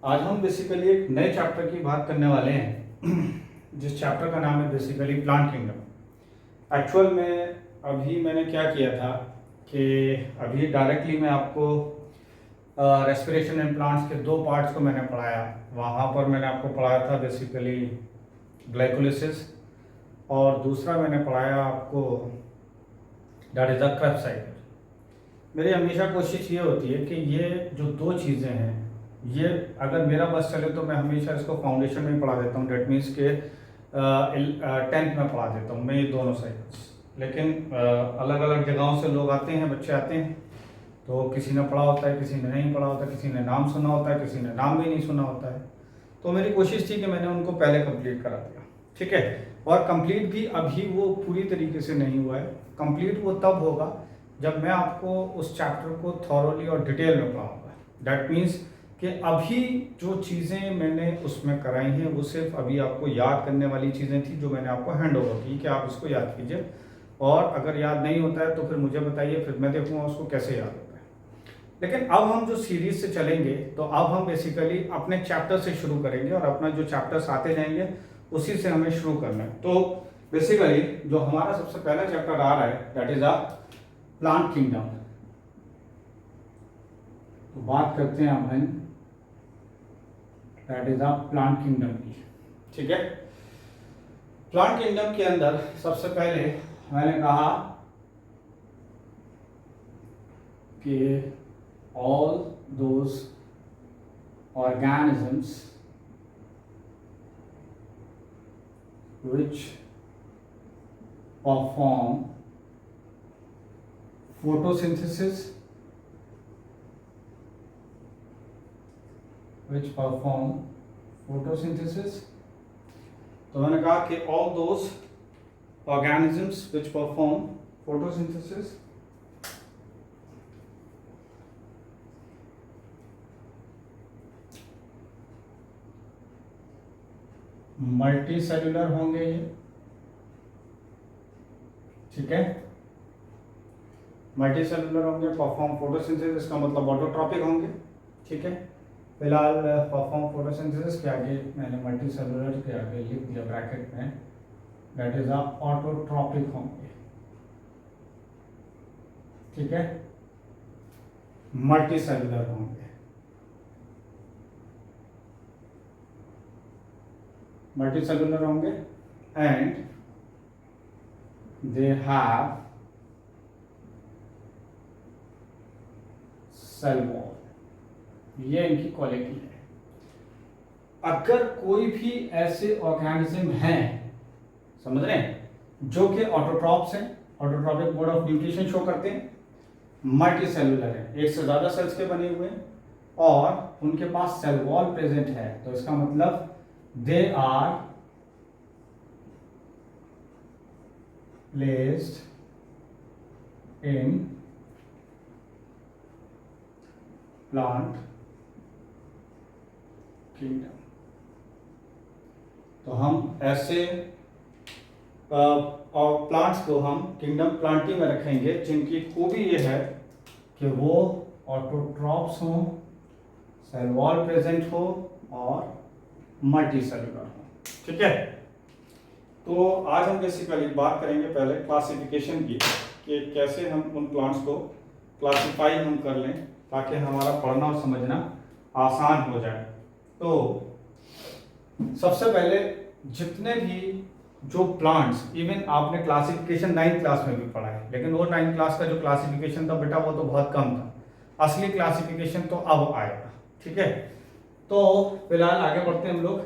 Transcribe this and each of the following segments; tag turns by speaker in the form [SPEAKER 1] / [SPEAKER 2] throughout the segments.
[SPEAKER 1] आज हम बेसिकली एक नए चैप्टर की बात करने वाले हैं जिस चैप्टर का नाम है बेसिकली प्लांट किंगडम। एक्चुअल में अभी मैंने क्या किया था कि अभी डायरेक्टली मैं आपको रेस्पिरेशन एंड प्लांट्स के दो पार्ट्स को मैंने पढ़ाया। वहाँ पर मैंने आपको पढ़ाया था बेसिकली ग्लाइकोलिसिस, और दूसरा मैंने पढ़ाया आपको that is the Krebs cycle. मेरी हमेशा कोशिश ये होती है कि ये जो दो चीज़ें हैं, ये अगर मेरा बस चले तो मैं हमेशा इसको फाउंडेशन में पढ़ा देता हूँ। डेट मीन्स के 10th में पढ़ा देता हूँ मैं ये दोनों साइकिल्स। लेकिन अलग अलग जगहों से लोग आते हैं, बच्चे आते हैं, तो किसी ने पढ़ा होता है, किसी ने नहीं पढ़ा होता, किसी ने नाम सुना होता है, किसी ने नाम भी नहीं सुना होता है। तो मेरी कोशिश थी कि मैंने उनको पहले कंप्लीट करा दिया, ठीक है। और कंप्लीट भी अभी वो पूरी तरीके से नहीं हुआ है। कंप्लीट वो तब होगा जब मैं आपको उस चैप्टर को थॉरोली और डिटेल में पढ़ाऊंगा। दैट मीन्स कि अभी जो चीज़ें मैंने उसमें कराई हैं वो सिर्फ अभी आपको याद करने वाली चीज़ें थी जो मैंने आपको हैंड ओवर की कि आप इसको याद कीजिए, और अगर याद नहीं होता है तो फिर मुझे बताइए, फिर मैं देखूँगा उसको कैसे याद होता है। लेकिन अब हम जो सीरीज से चलेंगे तो अब हम बेसिकली अपने चैप्टर से शुरू करेंगे, और अपना जो चैप्टर्स आते जाएंगे उसी से हमें शुरू करना है। तो बेसिकली जो हमारा सबसे पहला चैप्टर आ रहा है that is a plant kingdom. तो बात करते हैं अपन that is a plant kingdom की, ठीक है। प्लांट किंगडम के अंदर सबसे पहले मैंने कहा कि all those organisms which perform photosynthesis, तो मैंने कहा कि all those organisms which perform photosynthesis multi cellular होंगे ये, ठीक है। मल्टी सेलुलर होंगे, परफॉर्म फोटोसिंथेसिस का मतलब ऑटोट्रॉपिक होंगे, ठीक है। फिलहाल परफॉर्म फोटोसिंथेसिस के आगे मैंने मल्टी सेलुलर के आगे लिख दिया ब्रैकेट में, दैट इज ऑटोट्रॉपिक होंगे, ठीक है। मल्टी सेलुलर होंगे, multicellular होंगे, and they have cell wall, ये इनकी क्वालिटी है। अगर कोई भी ऐसे ऑर्गेनिज्म हैं, समझ रहे हैं, जो कि ऑटोट्रॉप्स हैं, autotrophic mode of nutrition show करते हैं, मल्टी सेलुलर है, एक से ज्यादा सेल्स के बने हुए हैं, और उनके पास सेल वॉल प्रेजेंट है, तो इसका मतलब they are placed in plant kingdom। तो हम ऐसे और प्लांट्स को हम किंगडम प्लांटी में रखेंगे जिनकी खूबी ये है कि वो ऑटोट्रॉप्स हों, सेल वॉल प्रेजेंट हो, और मल्टी सेलुलर हो, ठीक है। तो आज हम बेसिकली बात करेंगे पहले क्लासिफिकेशन की, कि कैसे हम उन प्लांट्स को क्लासिफाई हम कर लें ताकि हमारा पढ़ना और समझना आसान हो जाए। तो सबसे पहले जितने भी जो प्लांट्स, इवन आपने क्लासिफिकेशन 9th क्लास में भी पढ़ा है, लेकिन वो 9th क्लास का जो क्लासिफिकेशन था बेटा वो तो बहुत कम था। असली क्लासिफिकेशन तो अब आएगा, ठीक है। तो फिलहाल आगे बढ़ते हैं हम लोग।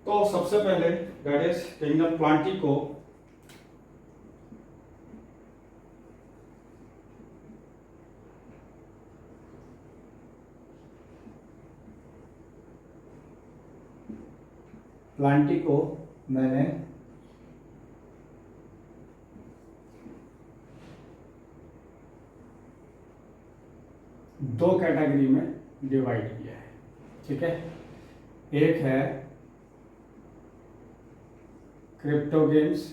[SPEAKER 1] तो सबसे पहले दैट इज किंगडम प्लांटी को मैंने दो कैटेगरी में डिवाइड किया है, ठीक है। एक है क्रिप्टोगेम्स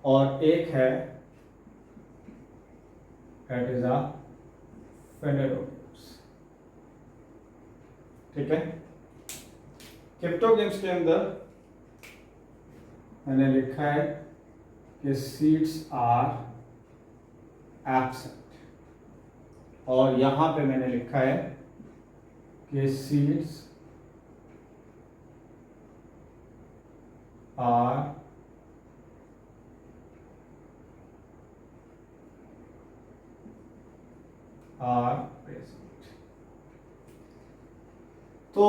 [SPEAKER 1] और एक है दैट इज अ फेनेरोगेम्स। ठीक है, क्रिप्टोगेम्स के अंदर मैंने लिखा है कि सीड्स आर एब्सेंट, और यहां पे मैंने लिखा है कि सीड्स आर प्रेजेंट। तो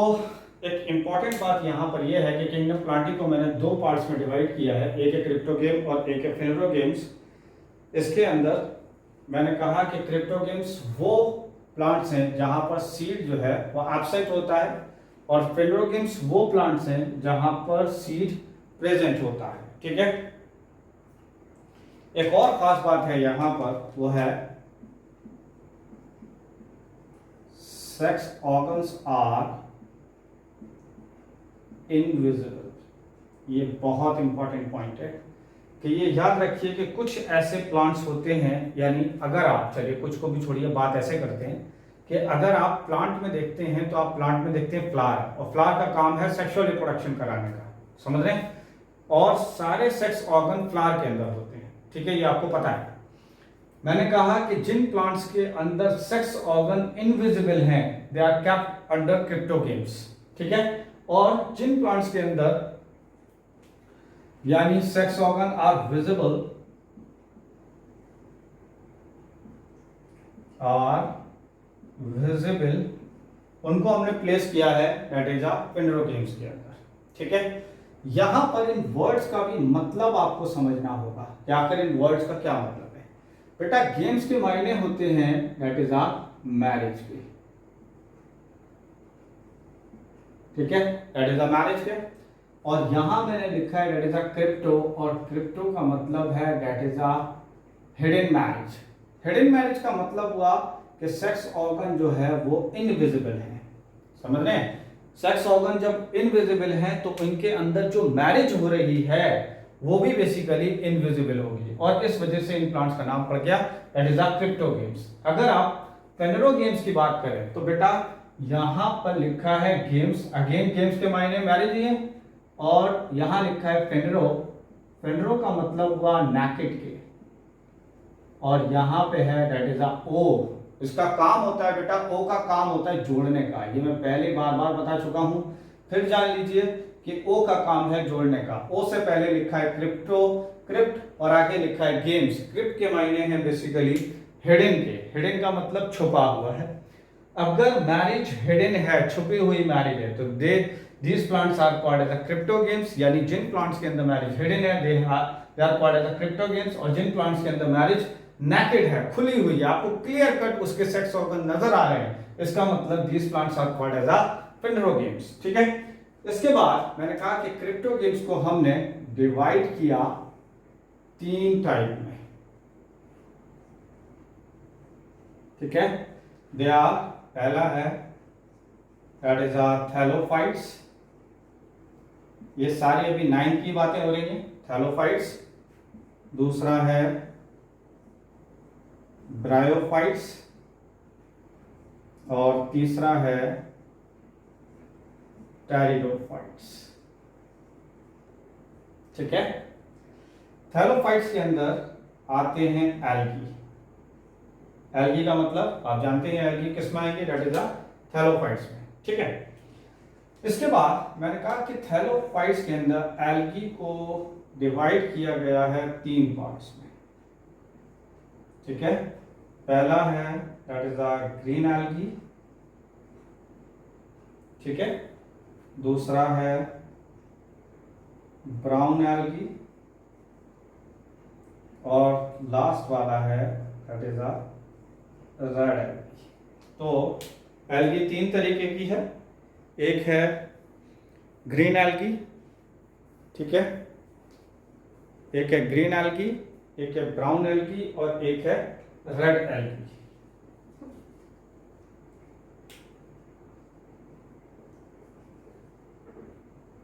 [SPEAKER 1] एक इंपॉर्टेंट बात यहां पर यह है कि किंगडम प्लांटिंग को मैंने दो पार्ट्स में डिवाइड किया है, एक है क्रिप्टोगेम और एक है फेनेरोगेम्स। इसके अंदर मैंने कहा कि क्रिप्टोगेम्स वो प्लांट्स हैं जहां पर सीड जो है वो एब्सेंट होता है, और फेनेरोगेम्स वो प्लांट्स हैं जहां पर सीड प्रेजेंट होता है। ठीक है, एक और खास बात है यहां पर, वो है सेक्स ऑर्गन्स आर इनविजिबल। ये बहुत इंपॉर्टेंट पॉइंट है कि ये याद रखिए कि कुछ ऐसे प्लांट्स होते हैं, यानी अगर आप, चलिए कुछ को भी छोड़िए, बात ऐसे करते हैं कि अगर आप प्लांट में देखते हैं तो आप प्लांट में देखते हैं फ्लावर, और फ्लावर का काम है सेक्सुअल रिप्रोडक्शन कराने का, समझ रहे हैं, और सारे सेक्स ऑर्गन फ्लावर के अंदर होते हैं। ठीक है, ये आपको पता है। मैंने कहा कि जिन प्लांट्स के अंदर सेक्स ऑर्गन इनविजिबल हैं they are kept under cryptogams. ठीक है, और जिन प्लांट्स के अंदर यानी सेक्स ऑर्गन आर विजिबल उनको हमने प्लेस किया है दैट इज फेनेरोगेम्स के अंदर। ठीक है, यहां पर इन वर्ड्स का भी मतलब आपको समझना होगा कि आखिर इन वर्ड्स का क्या मतलब है। बेटा गेम्स के मायने होते हैं दैट इज मैरिज के। ठीक है, दैट इज मैरिज के, और यहां मैंने लिखा है दैट इज क्रिप्टो, और क्रिप्टो का मतलब है that is hidden marriage. Hidden marriage का मतलब हुआ कि सेक्स ऑर्गन जो है वो इनविजिबल है, समझ रहे हैं। सेक्स ऑर्गन जब इनविजिबल है तो इनके अंदर जो मैरिज हो रही है वो भी बेसिकली इनविजिबल होगी, और इस वजह से इन प्लांट्स का नाम पड़ गया दैट इज क्रिप्टोगेम्स। अगर आप फेनेरोगेम्स की बात करें तो बेटा यहां पर लिखा है गेम्स, अगेन गेम्स के मायने मैरिज ही है, और यहां लिखा है फेनेरो, फेनेरो का मतलब हुआ नैकेड के, और यहां पे है दैट इज ओ। इसका काम होता है बेटा, ओ का काम होता है जोड़ने का, ये मैं पहले बार बार बता चुका हूं, फिर जान लीजिए कि ओ का काम है जोड़ने का। ओ से पहले लिखा है क्रिप्टो, क्रिप्ट, और आगे लिखा है गेम्स। क्रिप्ट के मायने हैं बेसिकली हिडन के, हिडन का मतलब छुपा हुआ है। अगर मैरिज हिडन है, छुपी हुई मैरिज है, तो these plants are called as cryptogams, यानी जिन प्लांट्स के अंदर मैरिज हिडन है they are called as cryptogams, और जिन प्लांट्स के अंदर मैरिज नेकेड है, खुली हुई है, आपको क्लियर कट उसके सेक्स ऑर्गन नजर आ रहे हैं, इसका मतलब these plants are called as phanerogams. ठीक है, इसके बाद मैंने कहा कि क्रिप्टोगेम्स को हमने डिवाइड किया तीन टाइप में। ठीक है, दे आर, पहला है दैट इज थैलोफाइट्स, ये सारी अभी 9 की बातें हो रही हैं, थैलोफाइट्स। दूसरा है ब्रायोफाइट्स, और तीसरा है टेरिडोफाइट्स। ठीक है, थैलोफाइट्स के अंदर आते हैं एल्गी। एल्गी का मतलब आप जानते हैं, एल्गी किस में आएंगे, दैट इज थैलोफाइट्स में। ठीक है, इसके बाद मैंने कहा कि थैलोफाइट्स के अंदर एल्गी को डिवाइड किया गया है 3 पार्ट्स में। ठीक है, पहला है दैट इज ग्रीन एल्गी। ठीक है, दूसरा है ब्राउन एल्गी, और लास्ट वाला है दैट इज रेड एल्गी। तो एल्गी 3 तरीके की है, एक है ग्रीन एल्गी, ठीक है, एक है ग्रीन एल्गी, एक है ब्राउन एल्गी, और एक है रेड एल्गी।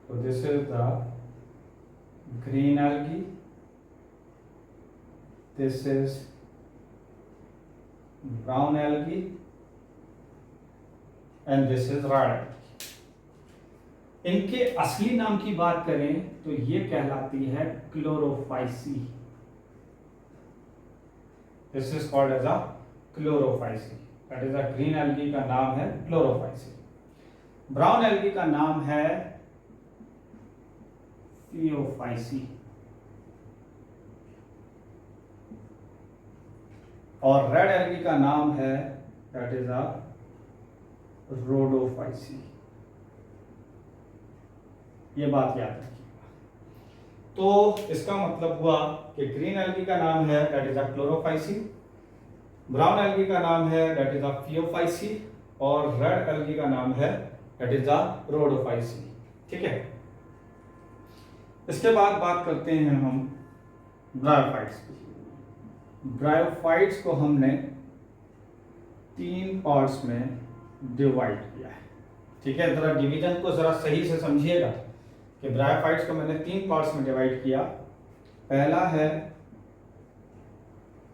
[SPEAKER 1] तो this is the green algae, this is brown algae and this is red algae. इनके असली नाम की बात करें तो ये कहलाती है chlorophyceae. This is called as a chlorophyceae. That is a green algae का नाम है क्लोरोफाइसी। ब्राउन एल्गी का नाम है फियोफाइसी और रेड एल्गी का नाम है दैट इज अ रोडोफाइसी। ये बात याद रखिएगा। तो इसका मतलब हुआ कि ग्रीन एल्गी का नाम है that is a Chlorophyceae, brown algae का नाम है दैट इज अ फियोफाइसी और रेड एल्गी का नाम है दैट इज अ रोडोफाइसी। ठीक है, इसके बाद बात करते हैं हम ब्रायोफाइट्स की। ब्रायोफाइट्स को हमने 3 पार्ट्स में डिवाइड किया है। ठीक है, जरा डिवीजन को जरा सही से समझिएगा कि ब्रायोफाइट्स को मैंने 3 पार्ट्स में डिवाइड किया। पहला है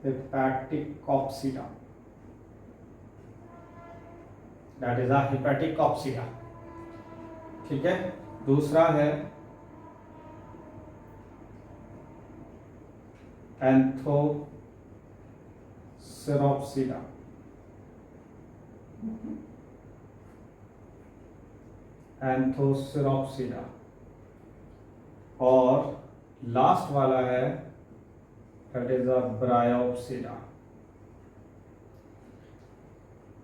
[SPEAKER 1] हेपेटिकॉप्सिडा, दैट इज अ हेपेटिकॉप्सिडा। ठीक है, दूसरा है एंथोसेरोप्सिडा, एंथोसेरोप्सिडा और लास्ट वाला है दैट इज अ ब्रायोप्सिडा।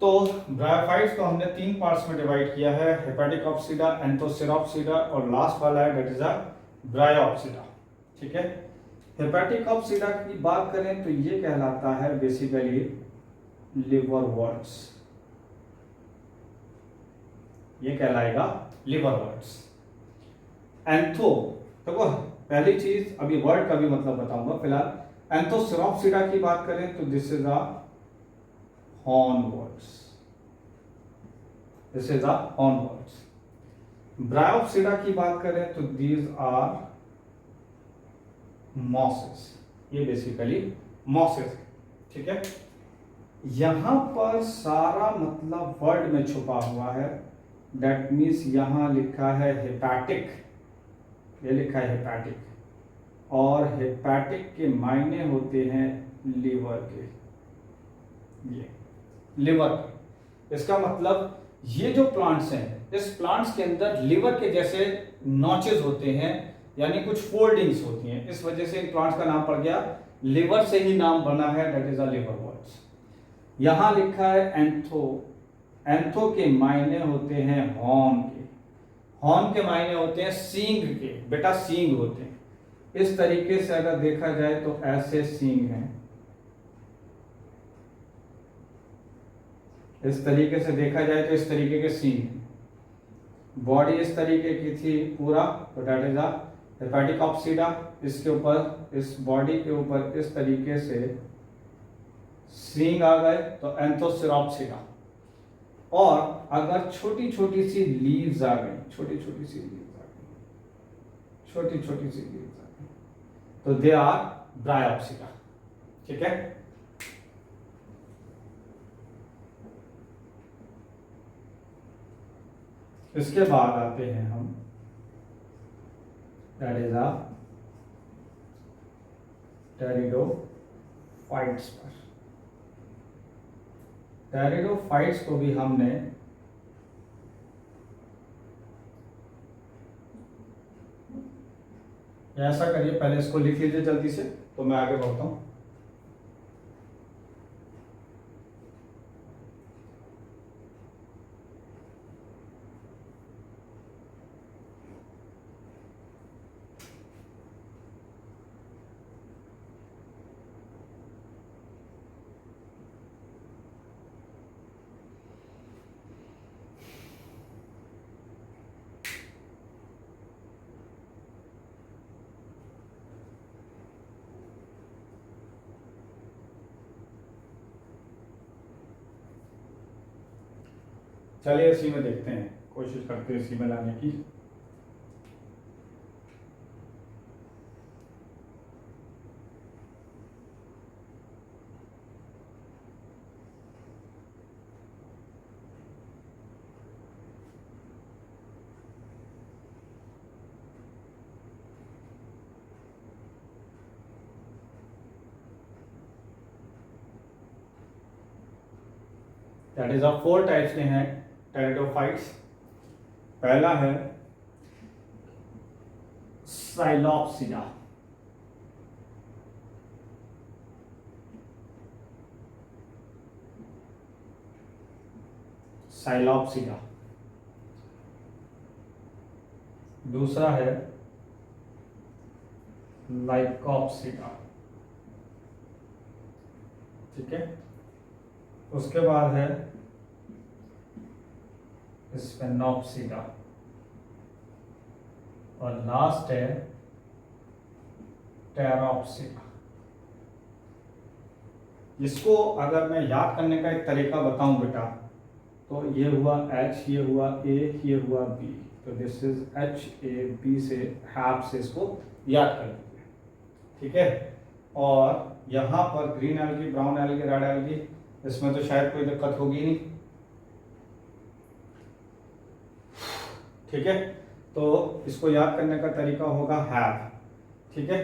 [SPEAKER 1] तो ब्रायोफाइट्स को हमने 3 पार्ट्स में डिवाइड किया है, हेपेटिकॉप्सिडा, एंथोसेरोप्सिडा और लास्ट वाला है दैट इज अ ब्रायोप्सिडा। ठीक है, हेपेटिकॉप्सिडा की बात करें तो ये कहलाता है बेसिकली लिवरवर्ट्स। ये कहलाएगा लिवरवर्ट्स। एंथो देखो, पहली चीज अभी वर्ड का भी मतलब बताऊंगा। फिलहाल एंथोसेरोप्सिडा की बात करें तो this is a hornworts, this is a hornworts। Bryopsida की बात करें तो these are mosses, ये बेसिकली mosses है। ठीक है, यहां पर सारा मतलब वर्ड में छुपा हुआ है। दैट मीन्स यहां लिखा है हेपेटिक, ये लिखा है हेपेटिक और हेपेटिक के मायने होते हैं लीवर के। ये लिवर, इसका मतलब ये जो प्लांट्स हैं, इस प्लांट्स के अंदर लिवर के जैसे नॉचेस होते हैं, यानी कुछ फोल्डिंग्स होती हैं। इस वजह से इन प्लांट्स का नाम पड़ गया, लिवर से ही नाम बना है, दैट इज अ लिवरवर्ट्स। यहां लिखा है एंथो, एंथो के मायने होते हैं हॉर्न के, हॉर्न के मायने होते हैं सींग के, बेटा सींग होते हैं। इस तरीके से अगर देखा जाए तो ऐसे सींग हैं, इस तरीके से देखा जाए तो इस तरीके के सींग। बॉडी इस तरीके की थी पूरा, तो दैट इज अ हेपेटिकॉप्सिडा। इसके ऊपर, इस बॉडी के ऊपर इस तरीके से सींग आ गए तो एंथोसेरोप्सिडा। और अगर छोटी छोटी सी लीव्स आ गई, छोटी छोटी सी लीव्स आ गई, छोटी छोटी सी लीव्स आ गई, तो दे आर ब्रायोप्सिडा। ठीक है, इसके बाद आते हैं हम दैट इज अ टेरिडोफाइट्स पर। टेरिडोफाइट्स को भी हमने ऐसा करिए, पहले इसको लिख लीजिए जल्दी से तो मैं आगे बढ़ता हूं। चलिए इसी में देखते हैं, कोशिश करते हैं इसी में लाने की। दैट इज ऑफ 4 टाइप्स के हैं टेरिडोफाइट्स। पहला है साइलॉप्सिडा, साइलॉप्सिडा। दूसरा है लाइकॉप्सिडा, ठीक है। उसके बाद है स्पेनॉप्सिडा और लास्ट है टेरोप्सिडा। इसको अगर मैं याद करने का एक तरीका बताऊं बेटा, तो ये हुआ H, ये हुआ A, ये हुआ B, तो दिस इज HAB से हैप से इसको याद कर लीजिए, ठीक है। और यहाँ पर green algae, brown algae, red algae, इसमें तो शायद कोई दिक्कत होगी नहीं, ठीक है। तो इसको याद करने का तरीका होगा हैव, ठीक है।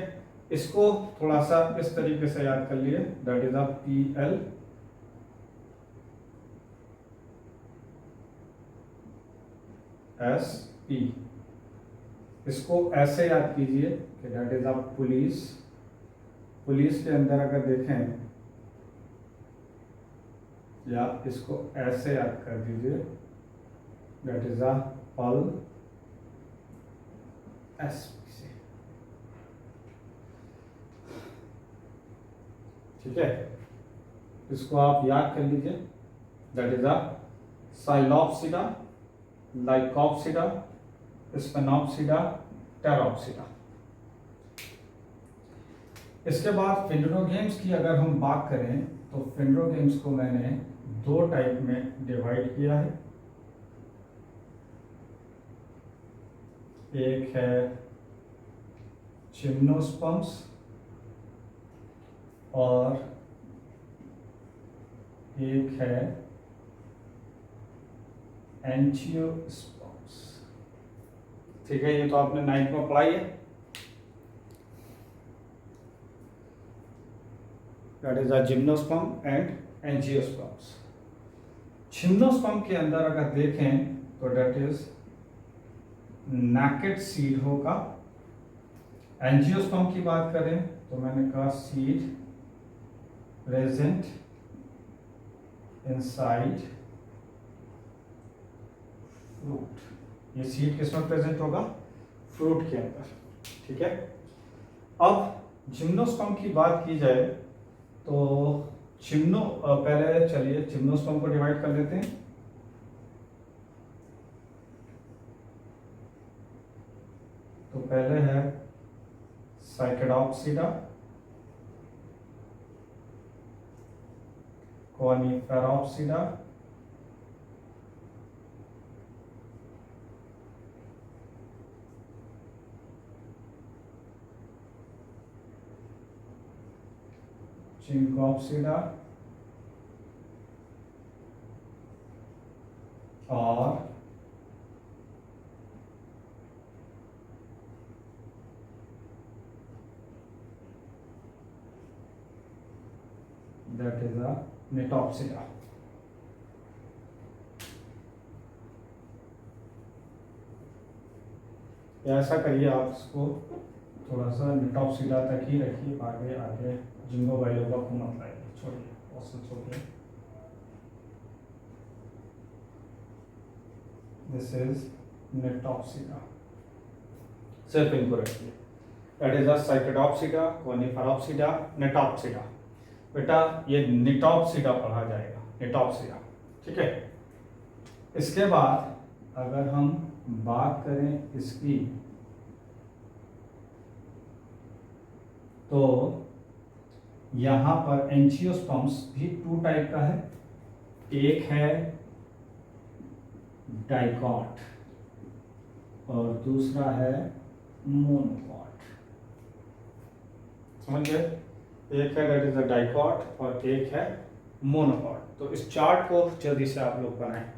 [SPEAKER 1] इसको थोड़ा सा इस तरीके से याद कर लिए, दैट इज PL SP। इसको ऐसे याद कीजिए कि दैट इज पुलिस। पुलिस के अंदर अगर देखें, या इसको ऐसे याद कर दीजिए, दैट इज पल SP से, ठीक है। इसको आप याद कर लीजिए, दैट इज साइलॉप्सिडा, लाइकॉप्सिडा, स्पेनॉप्सिडा, टेरोप्सिडा। इसके बाद फिंड्रोगेम्स की अगर हम बात करें, तो फिंड्रोगेम्स को मैंने 2 टाइप में डिवाइड किया है। एक है जिम्नोस्पर्म्स और एक है एंजियोस्पर्म्स, ठीक है। ये तो आपने 9th में पढ़ाई है, that is gymnosperm and angiosperms. Gymnosperm के अंदर अगर देखें तो दैट इज नैकेड सीड होगा। एंजियोस्पर्म की बात करें तो मैंने कहा सीड प्रेजेंट इनसाइड फ्रूट। ये सीड किसमें प्रेजेंट होगा? फ्रूट के अंदर, ठीक है। अब जिम्नोस्पर्म की बात की जाए तो पहले चलिए जिम्नोस्पर्म को डिवाइड कर लेते हैं। तो पहले है साइकेडॉप्सिडा, कॉनिफेरॉप्सिडा, जिंकोप्सिडा और that is a Netopsida. ऐसा करिए, आप इसको थोड़ा सा निटॉप्सिडा तक ही रखिए, आगे आगे जिंगो बाइलोगा को मत लाइए, छोड़िए, औसत छोड़िए। दिस इज नेटॉप्सिडा, सिर्फ इनको रखिए। That is a cycadopsida, coniferopsida, gnetopsida. बेटा ये निटॉप्सिडा पढ़ा जाएगा, निटॉप्सिडा, ठीक है। इसके बाद अगर हम बात करें इसकी, तो यहां पर एंजियोस्पर्म्स भी 2 टाइप का है। एक है डाइकॉट और दूसरा है मोनोकॉट, समझ गए? एक है दैट इज अ डाइकॉट और एक है मोनोकॉट। तो इस चार्ट को जल्दी से आप लोग बनाएं।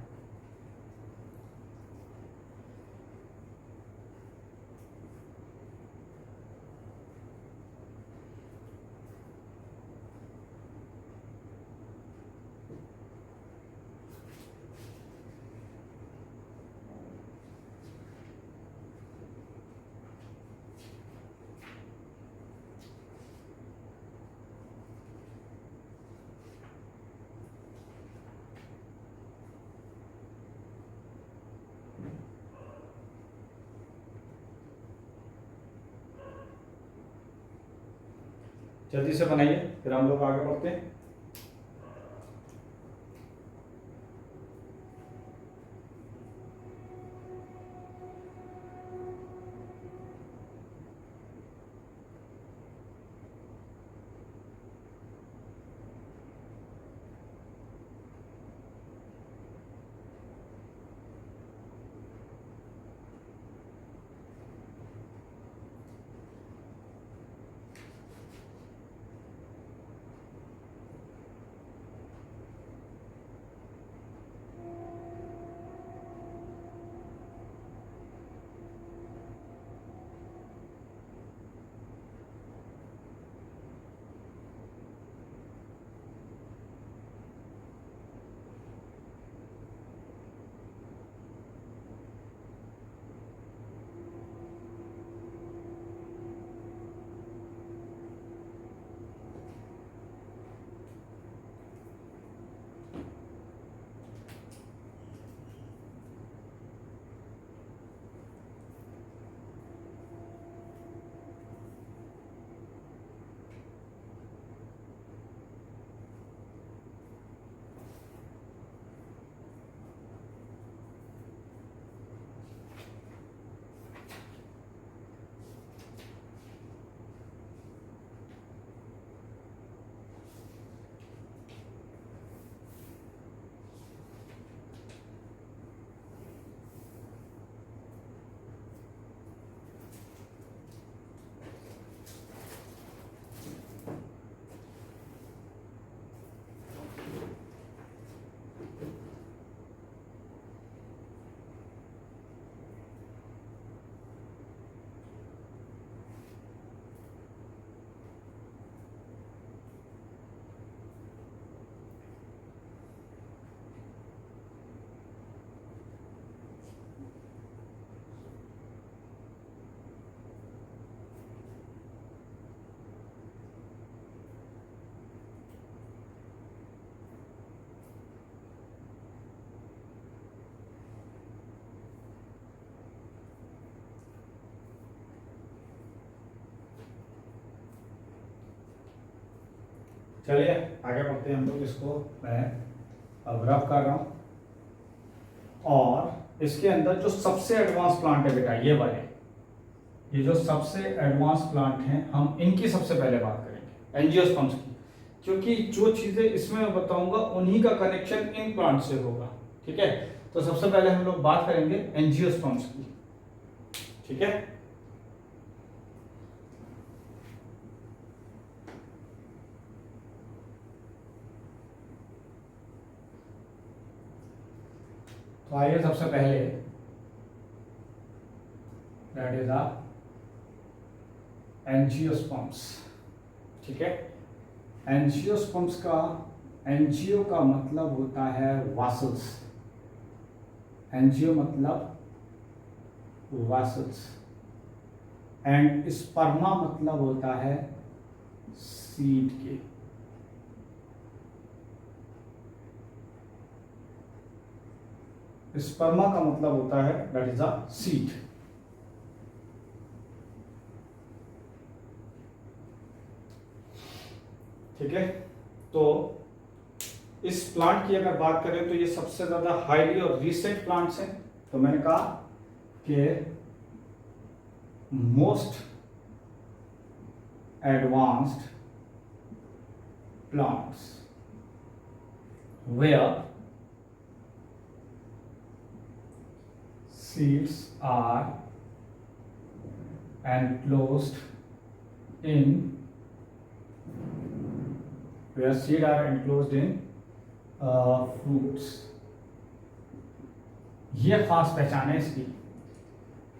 [SPEAKER 1] जल्दी से बनाइए, फिर हम लोग आगे बढ़ते हैं। चलिए आगे बढ़ते हैं हम लोग। इसको मैं अब रब कर रहा हूँ, और इसके अंदर जो सबसे एडवांस प्लांट है बेटा ये वाले, ये जो सबसे एडवांस प्लांट हैं, हम इनकी सबसे पहले बात करेंगे, एंजियोस्पर्म्स की, क्योंकि जो चीज़ें इसमें मैं बताऊंगा उन्हीं का कनेक्शन इन प्लांट से होगा। ठीक है, तो सबसे पहले हम लोग बात करेंगे एंजियोस्पर्म्स की। ठीक है, तो आइए सबसे पहले दैट इज एंजियोस्पर्म्स। ठीक है, एंजियोस्पर्म्स का, एंजियो का मतलब होता है वासल्स, एंजियो मतलब वासल्स, एंड स्पर्मा मतलब होता है सीड के। स्पर्मा का मतलब होता है दैट इज अ सीड। ठीक है, तो इस प्लांट की अगर बात करें तो ये सबसे ज्यादा हाईली और रिसेंट प्लांट्स हैं। तो मैंने कहा कि most advanced plants where seeds are enclosed in, where seed are enclosed in fruits। ये खास पहचान है इसकी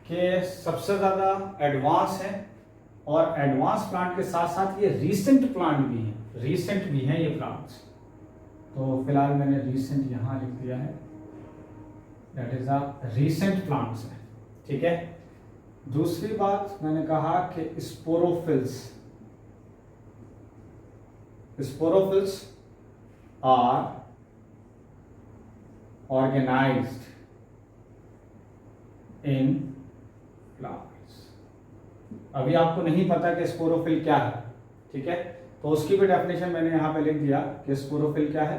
[SPEAKER 1] कि सबसे ज़्यादा एडवांस है, और एडवांस प्लांट के साथ साथ ये रीसेंट प्लांट भी हैं, रीसेंट भी हैं ये प्लांट्स। तो फिलहाल मैंने रीसेंट यहाँ लिख दिया है, that is a recent plants है। ठीक है, दूसरी बात मैंने कहा कि sporophylls, sporophylls are organised in plants. अभी आपको नहीं पता कि स्पोरोफिल क्या है, ठीक है, तो उसकी भी डेफिनेशन मैंने यहाँ पे लिख दिया कि स्पोरोफिल क्या है।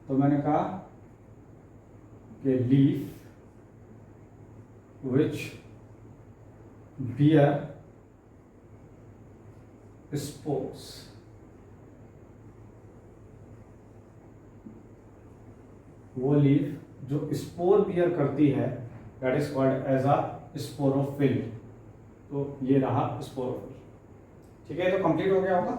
[SPEAKER 1] तो मैंने कहा कि लीफ विच बियर स्पोर्स, वो लीफ जो स्पोर बियर करती है that is called as a sporophyll. तो ये रहा स्पोरोफिल। ठीक है, तो कंप्लीट हो गया होगा।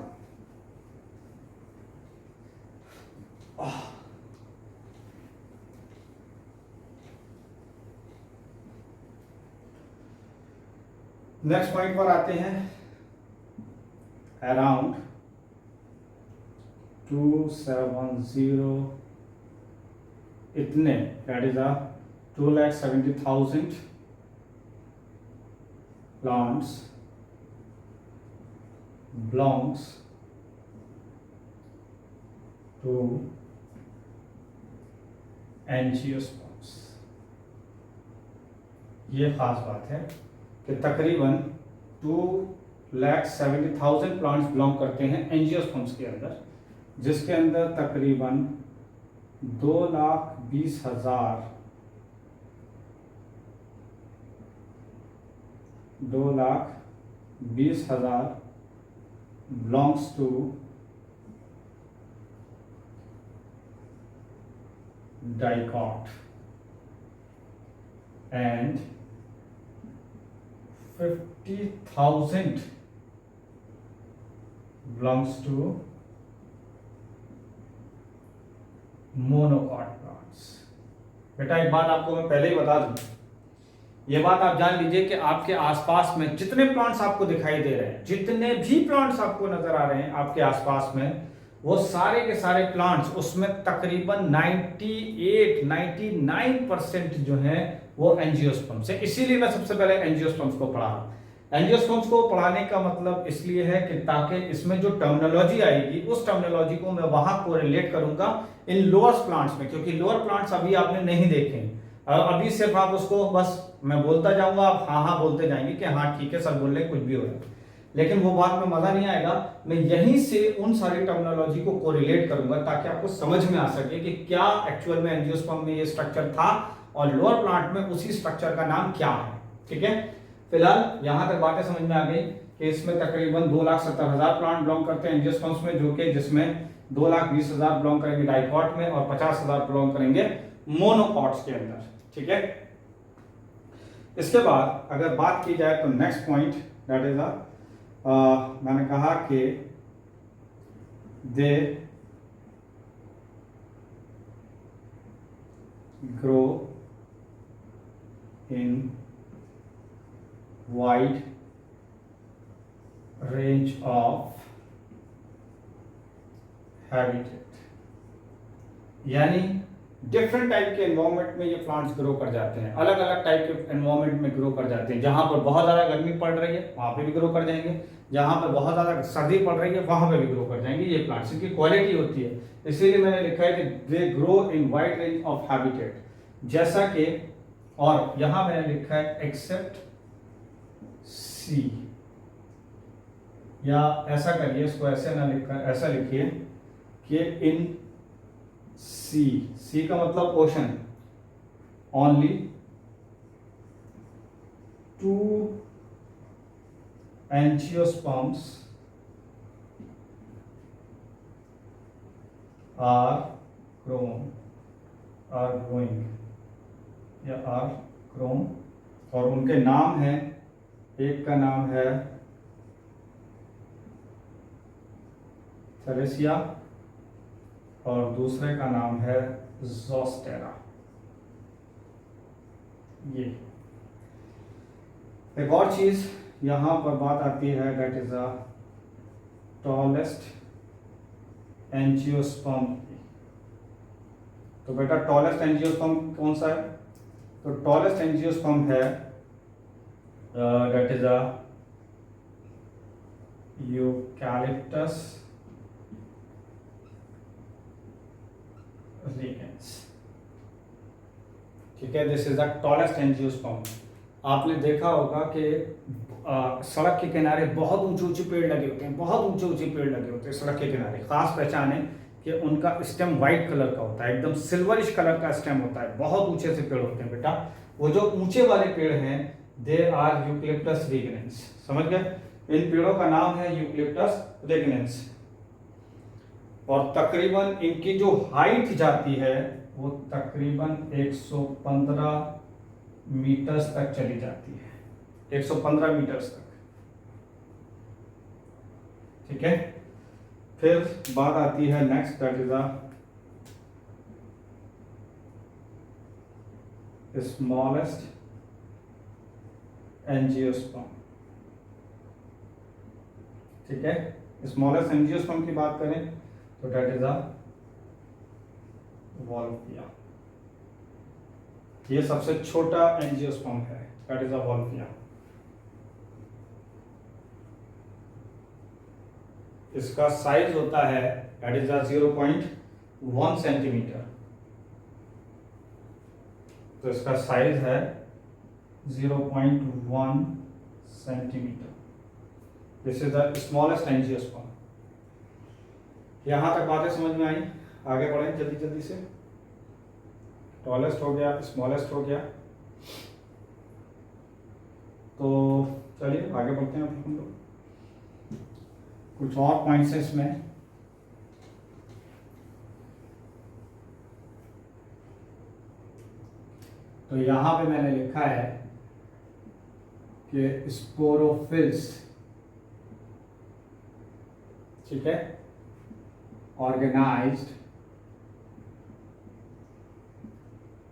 [SPEAKER 1] नेक्स्ट पॉइंट पर आते हैं। अराउंड 270 इतने that is a 2,70,000 plants belongs to angiosperms। ये खास बात है कि तकरीबन 2,70,000 प्लांट्स बिलोंग करते हैं एंजियोस्पर्म्स के अंदर, जिसके अंदर तकरीबन 2,20,000 belongs to dicot and 50,000 belongs to monocot plants। बेटा एक बात आपको मैं पहले ही बता दूं, ये बात आप जान लीजिए कि आपके आसपास में जितने प्लांट्स आपको दिखाई दे रहे हैं, जितने भी प्लांट्स आपको नजर आ रहे हैं आपके आसपास में, वो सारे के सारे प्लांट्स, उसमें तकरीबन 99% जो हैं वो एंजियोस्पर्म्स है। इसीलिए मैं सबसे पहले एंजियोस्पर्म्स को पढ़ा रहा हूं। एंजियोस्पर्म्स को पढ़ाने का मतलब इसलिए है कि ताकि इसमें जो टर्मिनोलॉजी आएगी उस टर्मिनोलॉजी को मैं वहां को रिलेट करूंगा इन लोअर प्लांट्स में, क्योंकि लोअर प्लांट्स अभी आपने नहीं देखे। अभी सिर्फ आप उसको बस मैं बोलता जाऊंगा, आप हाँ हाँ बोलते जाएंगे कि हाँ ठीक है सर बोल रहे कुछ भी हो रहा है, लेकिन वो बात में मजा नहीं आएगा। मैं यहीं से उन सारी टर्मिनोलॉजी को कोरिलेट करूंगा ताकि आपको समझ में आ सके कि क्या एक्चुअल में एंजियोस्पर्म में ये स्ट्रक्चर था और लोअर प्लांट में उसी स्ट्रक्चर का नाम क्या है। ठीक है, फिलहाल यहां तक बातें समझ में आ गई कि इसमें तकरीबन 2,70,000 प्लांट बिलोंग करते हैं एंजियोस्पर्म्स में, जो कि जिसमें 2,20,000 बिलोंग करेंगे डाइकॉट में और 50,000 बिलोंग करेंगे मोनोकॉट्स के अंदर। ठीक है, इसके बाद अगर बात की जाए तो नेक्स्ट पॉइंट दैट इज मैंने कहा कि they grow in wide range of habitat, यानी डिफरेंट टाइप के एनवायरनमेंट में ये प्लांट्स ग्रो कर जाते हैं, अलग अलग टाइप के एनवायरनमेंट में ग्रो कर जाते हैं। जहां पर बहुत ज्यादा गर्मी पड़ रही है वहां पे भी ग्रो कर जाएंगे, जहां पर बहुत ज्यादा सर्दी पड़ रही है वहां पे भी ग्रो कर जाएंगे। ये प्लांट्स की क्वालिटी होती है, इसीलिए मैंने लिखा है कि they grow in wide range of habitat, जैसा कि, और यहां मैंने लिखा है एक्सेप्ट सी, या ऐसा करिए इसको, ऐसे ना लिखा, ऐसा लिखिए कि इन सी का मतलब ocean, only 2 angiosperms are growing या आर ग्रोन, और उनके नाम हैं, एक का नाम है थेरेसिया और दूसरे का नाम है ज़ोस्टेरा। ये एक और चीज यहां पर बात आती है that is a tallest angiosperm की। तो बेटा टॉलेस्ट एंजियोस्पर्म कौन सा है? तो टॉलेस्ट एंजियोस्पर्म है दैट इज अ यूकैलिप्टस रिगेंस। ठीक है, this is the tallest angiosperm. आपने देखा होगा कि सड़क के किनारे बहुत ऊंचे ऊंचे पेड़ लगे होते हैं, बहुत ऊंचे ऊंचे पेड़ लगे होते हैं सड़क के किनारे। खास पहचान है कि उनका स्टेम वाइट कलर का होता है, एकदम सिल्वरिश कलर का स्टेम होता है, बहुत ऊंचे से पेड़ होते हैं बेटा। वो जो ऊंचे वाले पेड़ हैं दे आर यूकलिप्टस रेगनेंस। समझ गए? इन पेड़ों का नाम है यूकलिप्टस रेगनेंस। और तकरीबन इनकी जो हाइट जाती है वो तकरीबन 115 मीटर्स तक चली जाती है, 115 मीटर्स तक। ठीक है, फिर बात आती है next, that is the smallest angiosperm. ठीक है, स्मॉलेस्ट एंजियोस्पर्म की बात करें तो दैट इज वॉल्फिया। ये सबसे छोटा एंजियोस्पर्म है, दैट इज वॉल्फिया। इसका साइज होता है दैट इज 0.1 सेंटीमीटर। तो इसका साइज है 0.1 centimetre. This is the smallest angiosperm. यहां तक बातें समझ में आई? आगे बढ़ें जल्दी जल्दी से। टॉलेस्ट हो गया, स्मॉलेस्ट हो गया, तो चलिए आगे बढ़ते हैं हम लोग। कुछ और पॉइंट्स हैं इसमें। तो यहां पे मैंने लिखा है कि स्पोरोफिल्स, ठीक है, ऑर्गेनाइज्ड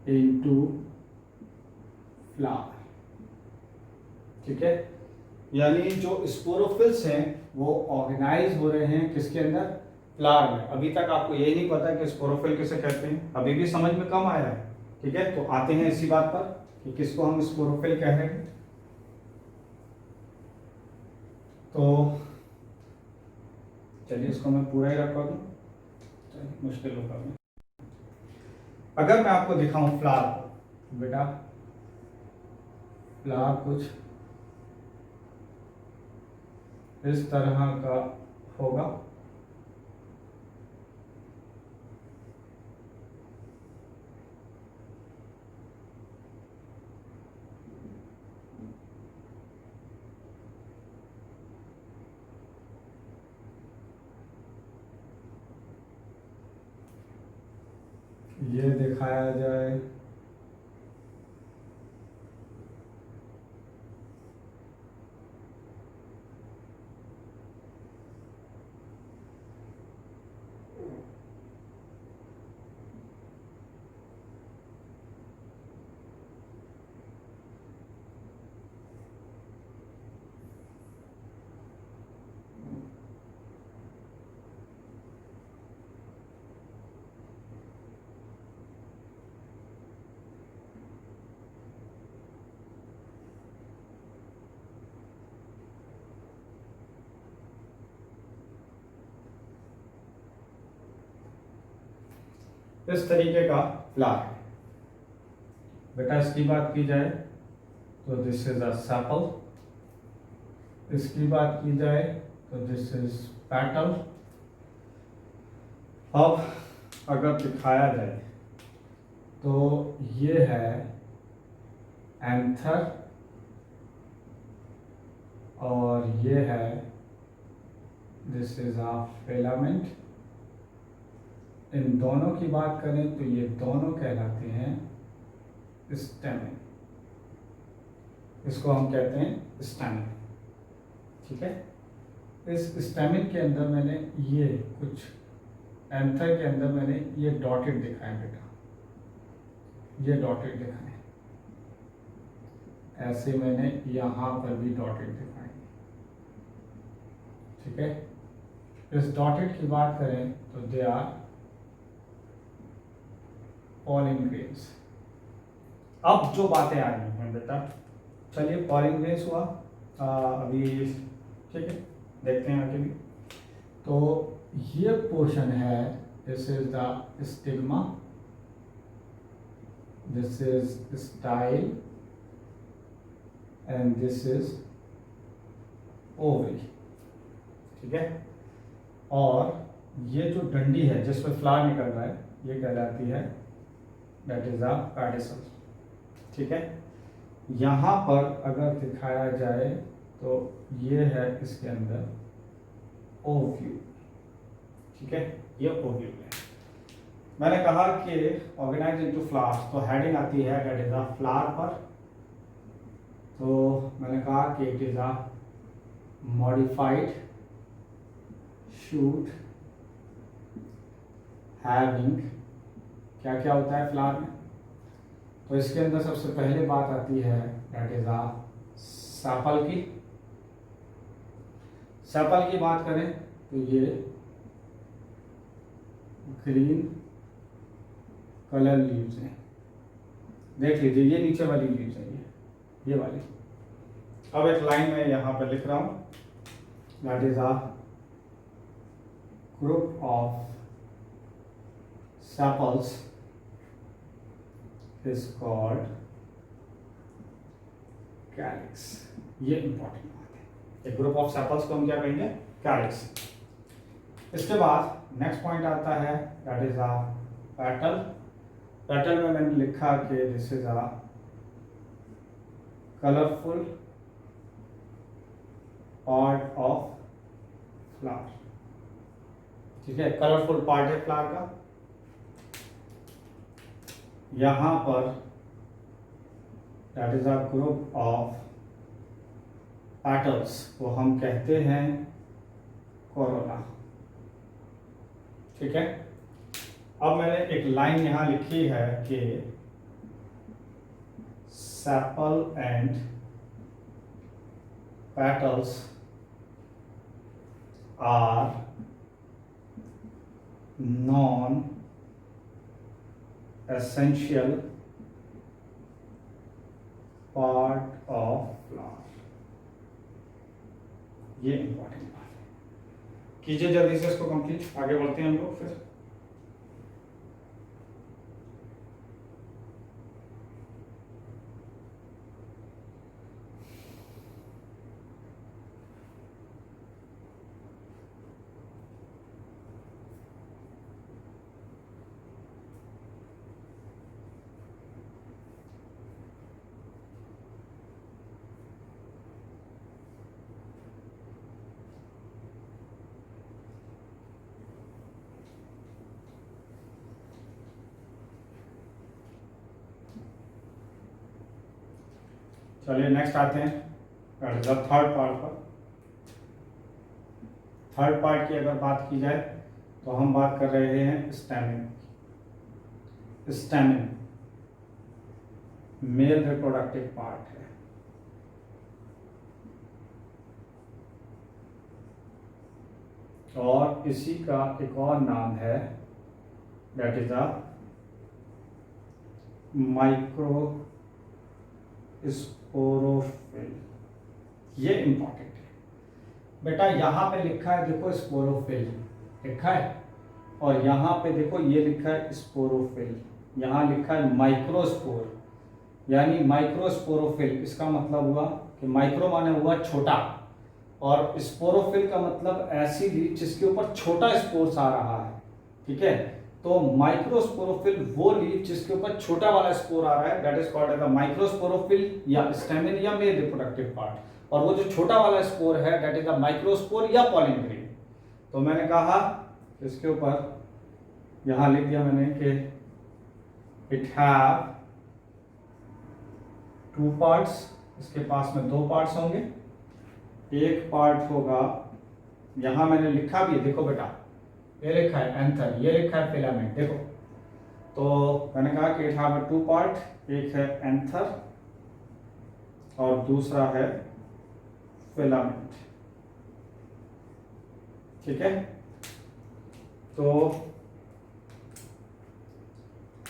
[SPEAKER 1] इनटू फ्लावर। ठीक है, यानी जो स्पोरोफिल्स हैं वो ऑर्गेनाइज हो रहे हैं किसके अंदर? फ्लावर में। अभी तक आपको यही नहीं पता कि स्पोरोफिल किसे कहते हैं, अभी भी समझ में कम आया है। ठीक है, तो आते हैं इसी बात पर कि किसको हम स्पोरोफिल कह रहे हैं। तो चलिए इसको मैं पूरा ही रखवा दूं, मुश्किल होगा। अगर मैं आपको दिखाऊं फ्लावर को, बेटा फ्लावर कुछ इस तरह का होगा। ये दिखाया जाए इस तरीके का फ्लावर है। बेटा इसकी बात की जाए तो दिस इज अ सेपल, इसकी बात की जाए तो दिस इज पेटल। अब अगर दिखाया जाए तो ये है एंथर और ये है दिस इज अ फिलामेंट। इन दोनों की बात करें तो ये दोनों कहलाते हैं स्टेमेन। इसको हम कहते हैं स्टेमेन। ठीक है, इस स्टेमेन के अंदर मैंने ये कुछ, एंथर के अंदर मैंने ये डॉटेड दिखाए बेटा, ये डॉटेड दिखाए, ऐसे मैंने यहां पर भी डॉटेड दिखाए। ठीक है, इस डॉटेड की बात करें तो दे आर पॉलिन ग्रेन्स। अब जो बातें आ रही हैं बेटा, चलिए पॉलिन ग्रेन्स हुआ अभी, ठीक है, देखते हैं आगे भी। तो ये पोर्शन है, this is the stigma, this is style and this is ovary, ठीक है। और ये जो डंडी है जिसमें फ्लावर निकल रहा है ये कहलाती है दैट इज अ पेडिसल, ठीक है। यहाँ पर अगर दिखाया जाए तो ये है इसके अंदर ओव्यूल, ठीक है, ये ओव्यूल है। मैंने कहा कि ऑर्गेनाइज इनटू फ्लावर्स, तो हेडिंग आती है दैट इज अ फ्लावर पर, तो मैंने कहा कि it is a modified shoot having, क्या क्या होता है फ्लावर में, तो इसके अंदर सबसे पहले बात आती है दैट इज अ सेपल की। सेपल की बात करें तो ये ग्रीन कलर लीव्स हैं, देख लीजिए ये नीचे वाली लीव्स है, ये वाली। अब एक लाइन में यहाँ पे लिख रहा हूँ that is a group of sepals is called calyx, ये इंपॉर्टेंट बात है। एक ग्रुप ऑफ सेपल्स को हम क्या कहेंगे, कैलिक्स। इसके बाद नेक्स्ट पॉइंट आता है that is a petal. Petal में मैंने लिखा कि this is a colourful part of flower, ठीक है, कलरफुल पार्ट है फ्लावर का। यहाँ पर that is a group of petals को हम कहते हैं कोरोना, ठीक है। अब मैंने एक लाइन यहाँ लिखी है कि sepal and petals are non essential part of flower, ये इंपॉर्टेंट बात है। कीजिए जल्दी से इसको कंप्लीट, आगे बढ़ते हैं हम लोग फिर। चलिए नेक्स्ट आते हैं थर्ड पार्ट पर। थर्ड पार्ट की अगर बात की जाए तो हम बात कर रहे हैं stamen. Stamen mail reproductive part है, और इसी का एक और नाम है that is a micro sporophyll, ये इंपॉर्टेंट है बेटा। यहाँ पे लिखा है देखो स्पोरोफिल लिखा है, और यहाँ पे देखो ये लिखा है स्पोरोफिल, यहाँ लिखा है माइक्रोस्पोर, यानी माइक्रोस्पोरोफिल। इसका मतलब हुआ कि माइक्रो माने हुआ छोटा, और स्पोरोफिल का मतलब ऐसी लीफ जिसके ऊपर छोटा स्पोर्स आ रहा है, ठीक है। तो माइक्रोस्पोरोफिल वो लीफ जिसके ऊपर छोटा वाला स्पोर आ रहा है, that is called as a microsporophyll या स्टेमिन या मेल रिप्रोडक्टिव पार्ट। और वो जो छोटा वाला स्पोर है दैट इज अ माइक्रोस्पोर या पॉलन ग्रेन। तो मैंने कहा इसके ऊपर यहां लिख दिया मैंने कि इट हैव टू पार्ट्स, इसके पास में दो पार्ट्स होंगे। एक पार्ट होगा, यहां मैंने लिखा भी है देखो बेटा, ये लिखा है एंथर, ये लिखा है फिलामेंट, देखो। तो मैंने कहा कि इट हैव टू पार्ट, एक है एंथर और दूसरा है फिलामेंट, ठीक है। तो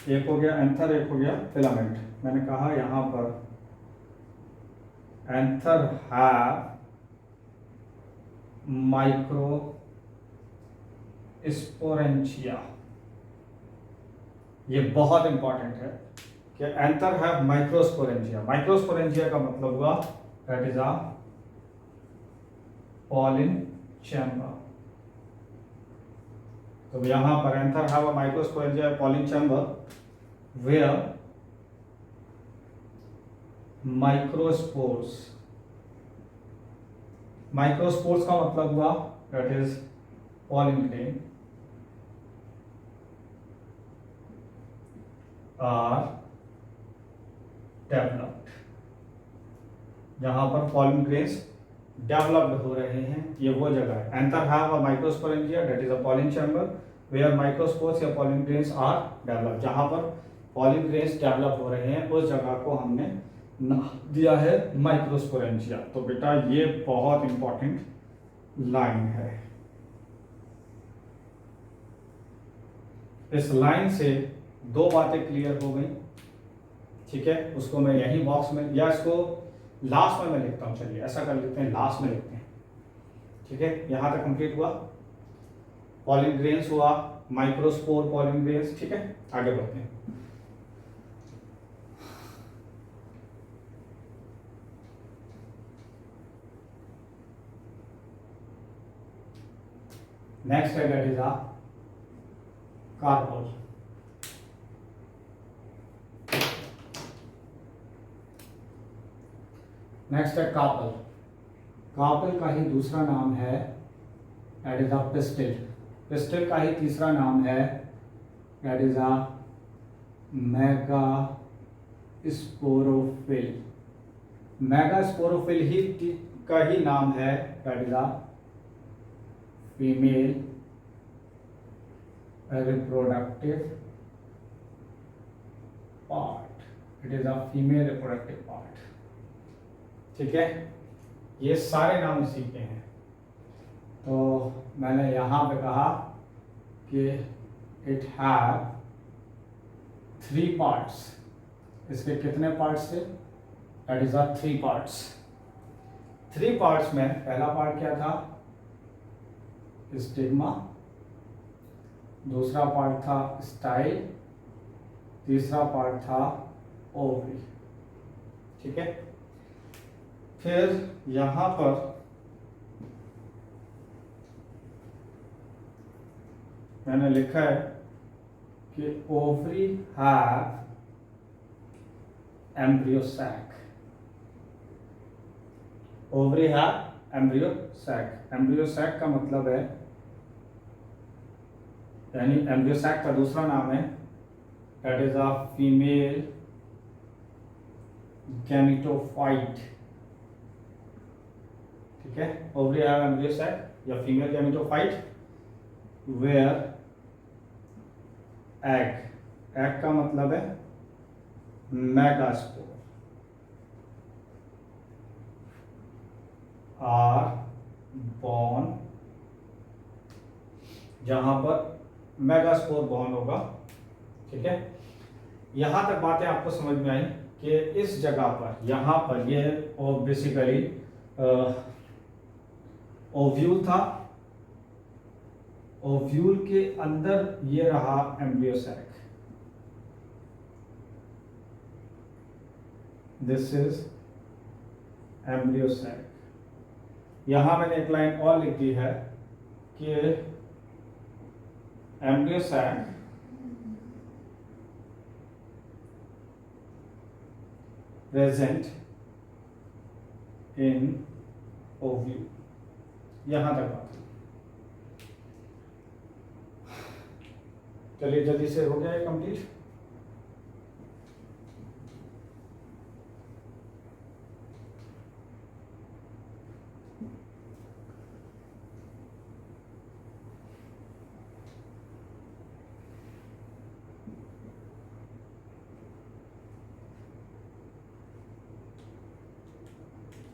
[SPEAKER 1] एक हो गया एंथर, एक हो गया फिलामेंट। मैंने कहा यहां पर एंथर हैव माइक्रो स्पोरेंचिया, ये बहुत इंपॉर्टेंट है कि एंथर हैव माइक्रोस्पोरेंचिया। माइक्रोस्पोरेंचिया का मतलब हुआ that is a pollen chamber. तो यहाँ पर anther have a microsporangia pollen chamber where microspores का मतलब हुआ that is pollen grain are developed, जहां पर pollen grains डेवलप्ड हो रहे हैं, ये वो जगह है। Anther have a microsporangia that is a pollen chamber where microspores या pollen grains आर डेवलप्ड, जहां पर pollen grains डेवलप हो रहे हैं उस जगह को हमने दिया है माइक्रोस्पोरेंजिया। तो बेटा ये बहुत इंपॉर्टेंट लाइन है। इस लाइन से दो बातें क्लियर हो गई, ठीक है। उसको मैं यही बॉक्स में या इसको लास्ट में मैं लिखता हूं, चलिए ऐसा कर लेते हैं, लास्ट में लिखते हैं, ठीक है। यहां तक कंप्लीट हुआ, pollen grains हुआ, माइक्रोस्पोर pollen grains, ठीक है। आगे बढ़ते हैं। नेक्स्ट है that is a carpel. Next है कार्पेल। कार्पेल का ही दूसरा नाम है that is a pistil. Pistil का ही तीसरा नाम है that is a megasporophyll. Megasporophyll ही का ही नाम है that is a female reproductive part. It is a female reproductive part, ठीक है। ये सारे नाम इसी के हैं। तो मैंने यहाँ पे कहा कि इट हैव 3 पार्ट्स। इसके कितने पार्ट्स थे? That is are 3 parts. 3 parts में पहला पार्ट क्या था? स्टिग्मा, दूसरा पार्ट था स्टाइल, तीसरा पार्ट था ओवरी, ठीक है। फिर यहां पर मैंने लिखा है कि ovary have embryo sac. Ovary have embryo sac. Embryo sac का मतलब है, यानी एम्ब्रियो सैक का दूसरा नाम है that is a female gametophyte, ठीक है। ओवरी हैव एम्ब्रियो सैक या फीमेल गैमेटोफाइट वेयर एग का मतलब है मेगास्पोर आर बॉर्न, जहां पर मेगास्पोर बॉर्न होगा, ठीक है। यहां तक बातें आपको समझ में आई कि इस जगह पर यहां पर ये बेसिकली ओव्यूल था, ओव्यूल के अंदर ये रहा embryo sac. This is embryo sac. यहां मैंने एक लाइन और लिख दी है कि embryo sac present in ovule. यहां तक बात। चलिए जल्दी से हो गया है कंप्लीट।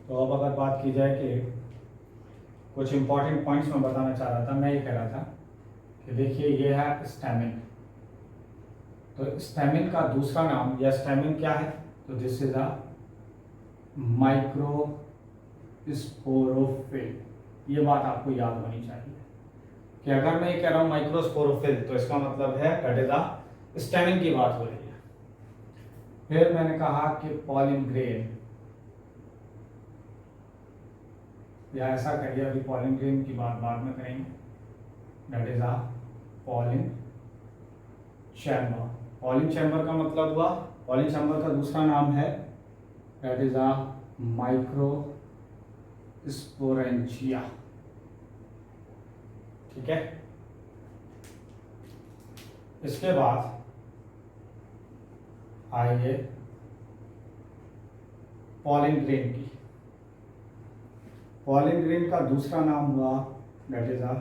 [SPEAKER 1] तो अब अगर बात की जाए कि कुछ इंपॉर्टेंट पॉइंट्स मैं बताना चाह रहा था, मैं ये कह रहा था कि देखिए ये है स्टैमिन। तो स्टैमिन का दूसरा नाम या स्टैमिन क्या है? तो दिस इज अ माइक्रोस्पोरोफिल। ये बात आपको याद होनी चाहिए कि अगर मैं ये कह रहा हूं माइक्रोस्पोरोफिल तो इसका मतलब है दैट इज अ स्टैमिन की बात हो रही है। फिर मैंने कहा कि पॉलिन ग्रेन, या ऐसा करिए, अभी पॉलिन ग्रेन की बात बाद में करेंगे, that is a pollen chamber. Pollen chamber का मतलब हुआ, पॉलिन चैम्बर का दूसरा नाम है दैट इज अ माइक्रोस्पोरेंजिया। ठीक है, इसके बाद आइए पॉलिन ग्रेन की। पॉलिन ग्रेन का दूसरा नाम हुआ दैट इज अ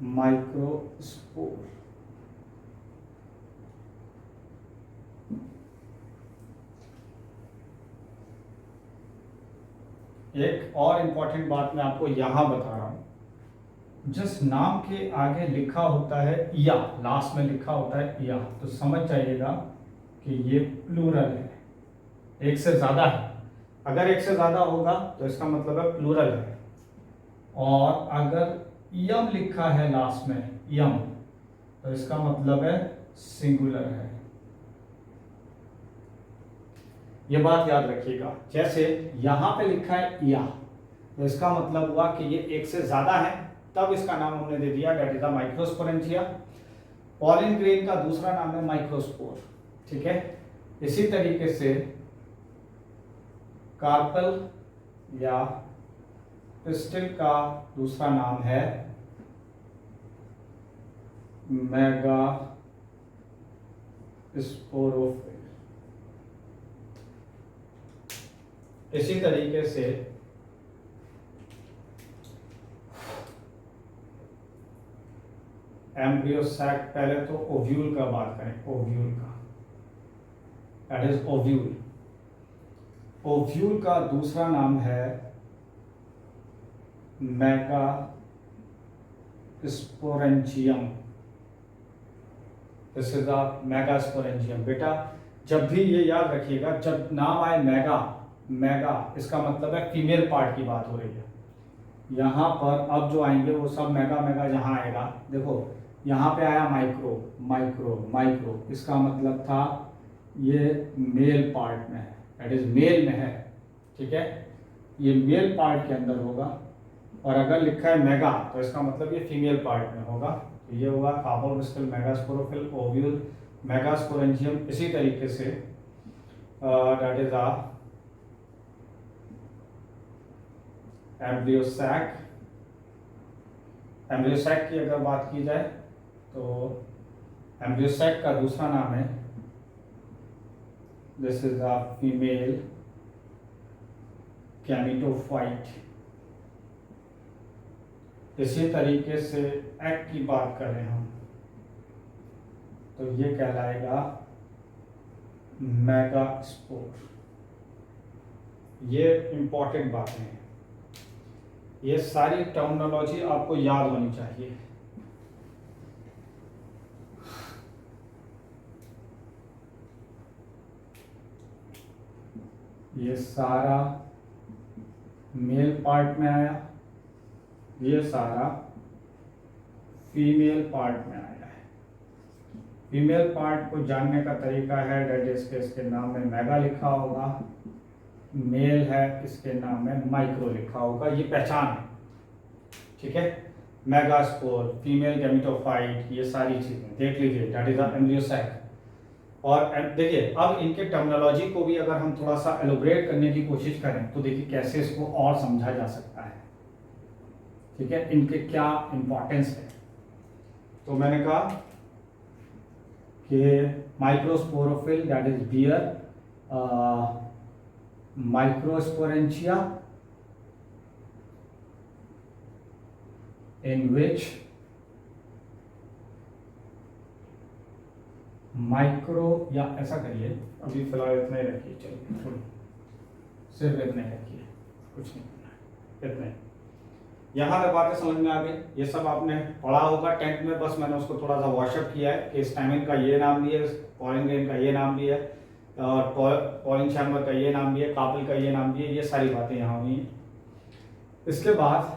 [SPEAKER 1] माइक्रोस्पोर। एक और इंपॉर्टेंट बात मैं आपको यहां बता रहा हूं, जिस नाम के आगे लिखा होता है या, लास्ट में लिखा होता है या, तो समझ जाइएगा कि ये प्लूरल है, एक से ज्यादा है। अगर एक से ज्यादा होगा तो इसका मतलब है प्लूरल है, और अगर यम लिखा है लास्ट में, यम, तो इसका मतलब है सिंगुलर है। ये बात याद रखिएगा। जैसे यहां पे लिखा है या, तो इसका मतलब हुआ कि ये एक से ज्यादा है, तब इसका नाम हमने दे दिया that is a microsporangia. Pollen grain का दूसरा नाम है माइक्रोस्पोर। ठीक है, इसी तरीके से कार्पल या पिस्टिल का दूसरा नाम है मेगा स्पोरोफिल। इसी तरीके से एम्ब्रियोसैक, पहले तो ओव्यूल का बात करें, ओव्यूल का, दैट इज ओव्यूल। ओव्यूल का दूसरा नाम है mega sporangium. This is a mega sporangium. बेटा जब भी ये याद रखिएगा, जब नाम आए मेगा, मेगा इसका मतलब है फीमेल पार्ट की बात हो रही है। यहाँ पर अब जो आएंगे वो सब मेगा मेगा जहाँ आएगा, देखो यहाँ पे आया माइक्रो, माइक्रो, माइक्रो, इसका मतलब था ये मेल पार्ट में है, दैट इज मेल में है। ठीक है, ये मेल पार्ट के अंदर होगा, और अगर लिखा है मेगा तो इसका मतलब ये फीमेल पार्ट में होगा। तो ये होगा कार्बोविस्टल, मेगास्पोरोफिल, ओव्यूल, मेगास्पोरेंजियम। इसी तरीके say that is a embryo sac. Embryo sac की अगर बात की जाए तो एम्ब्रियोसैक का दूसरा नाम है, this is a female gametophyte. इसी तरीके से एग की बात करें हम तो ये कहलाएगा मेगास्पोर। ये इंपॉर्टेंट बातें हैं, ये सारी टर्मिनोलॉजी आपको याद होनी चाहिए। ये सारा मेल पार्ट में आया, ये सारा फीमेल पार्ट में आया है। फीमेल पार्ट को जानने का तरीका है, डेट इज के इसके नाम में मेगा लिखा होगा, मेल है इसके नाम में माइक्रो लिखा होगा, ये पहचान है। ठीक है, मेगास्पोर, फीमेल गैमेटोफाइट, ये सारी चीजें देख लीजिए, दैट इज एम्ब्रियोसैक। और देखिए अब इनके टर्मिनोलॉजी को भी अगर हम थोड़ा सा एलोब्रेट करने की कोशिश करें तो देखिए कैसे इसको और समझा जा सकता है। ठीक है, इनके क्या इंपॉर्टेंस है। तो मैंने कहा कि microsporophyll that is bear, microsporangia in which micro, या ऐसा करिए अभी फिलहाल इतना ही रखिए, चलिए थोड़ी सिर्फ इतना ही रखिए, कुछ नहीं करना है, इतना ही। यहाँ तक बातें समझ में आ गई। ये सब आपने पढ़ा होगा 10th में, बस मैंने उसको थोड़ा सा वॉशअप किया है कि स्टाइमिन का ये नाम भी है, पॉलिन ग्रेन का ये नाम भी है, और पॉलिन चैम्बर का ये नाम भी है, कार्पेल का ये नाम भी है, ये सारी बातें यहाँ हुई हैं। इसके बाद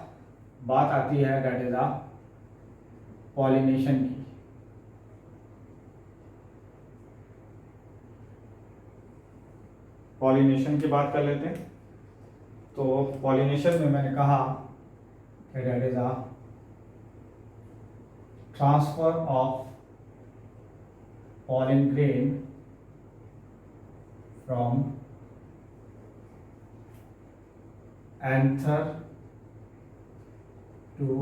[SPEAKER 1] बात आती है दैट इज अ पॉलिनेशन की। पॉलिनेशन की बात कर लेते हैं। तो पॉलिनेशन में मैंने कहा कि that is a transfer of pollen grain from anther to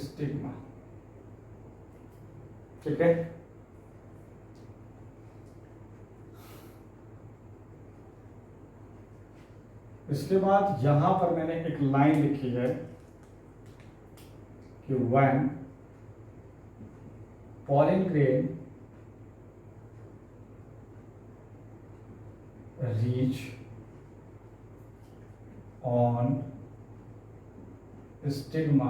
[SPEAKER 1] stigma। ठीक है, इसके बाद यहां पर मैंने एक लाइन लिखी है कि when pollen grain reach on stigma,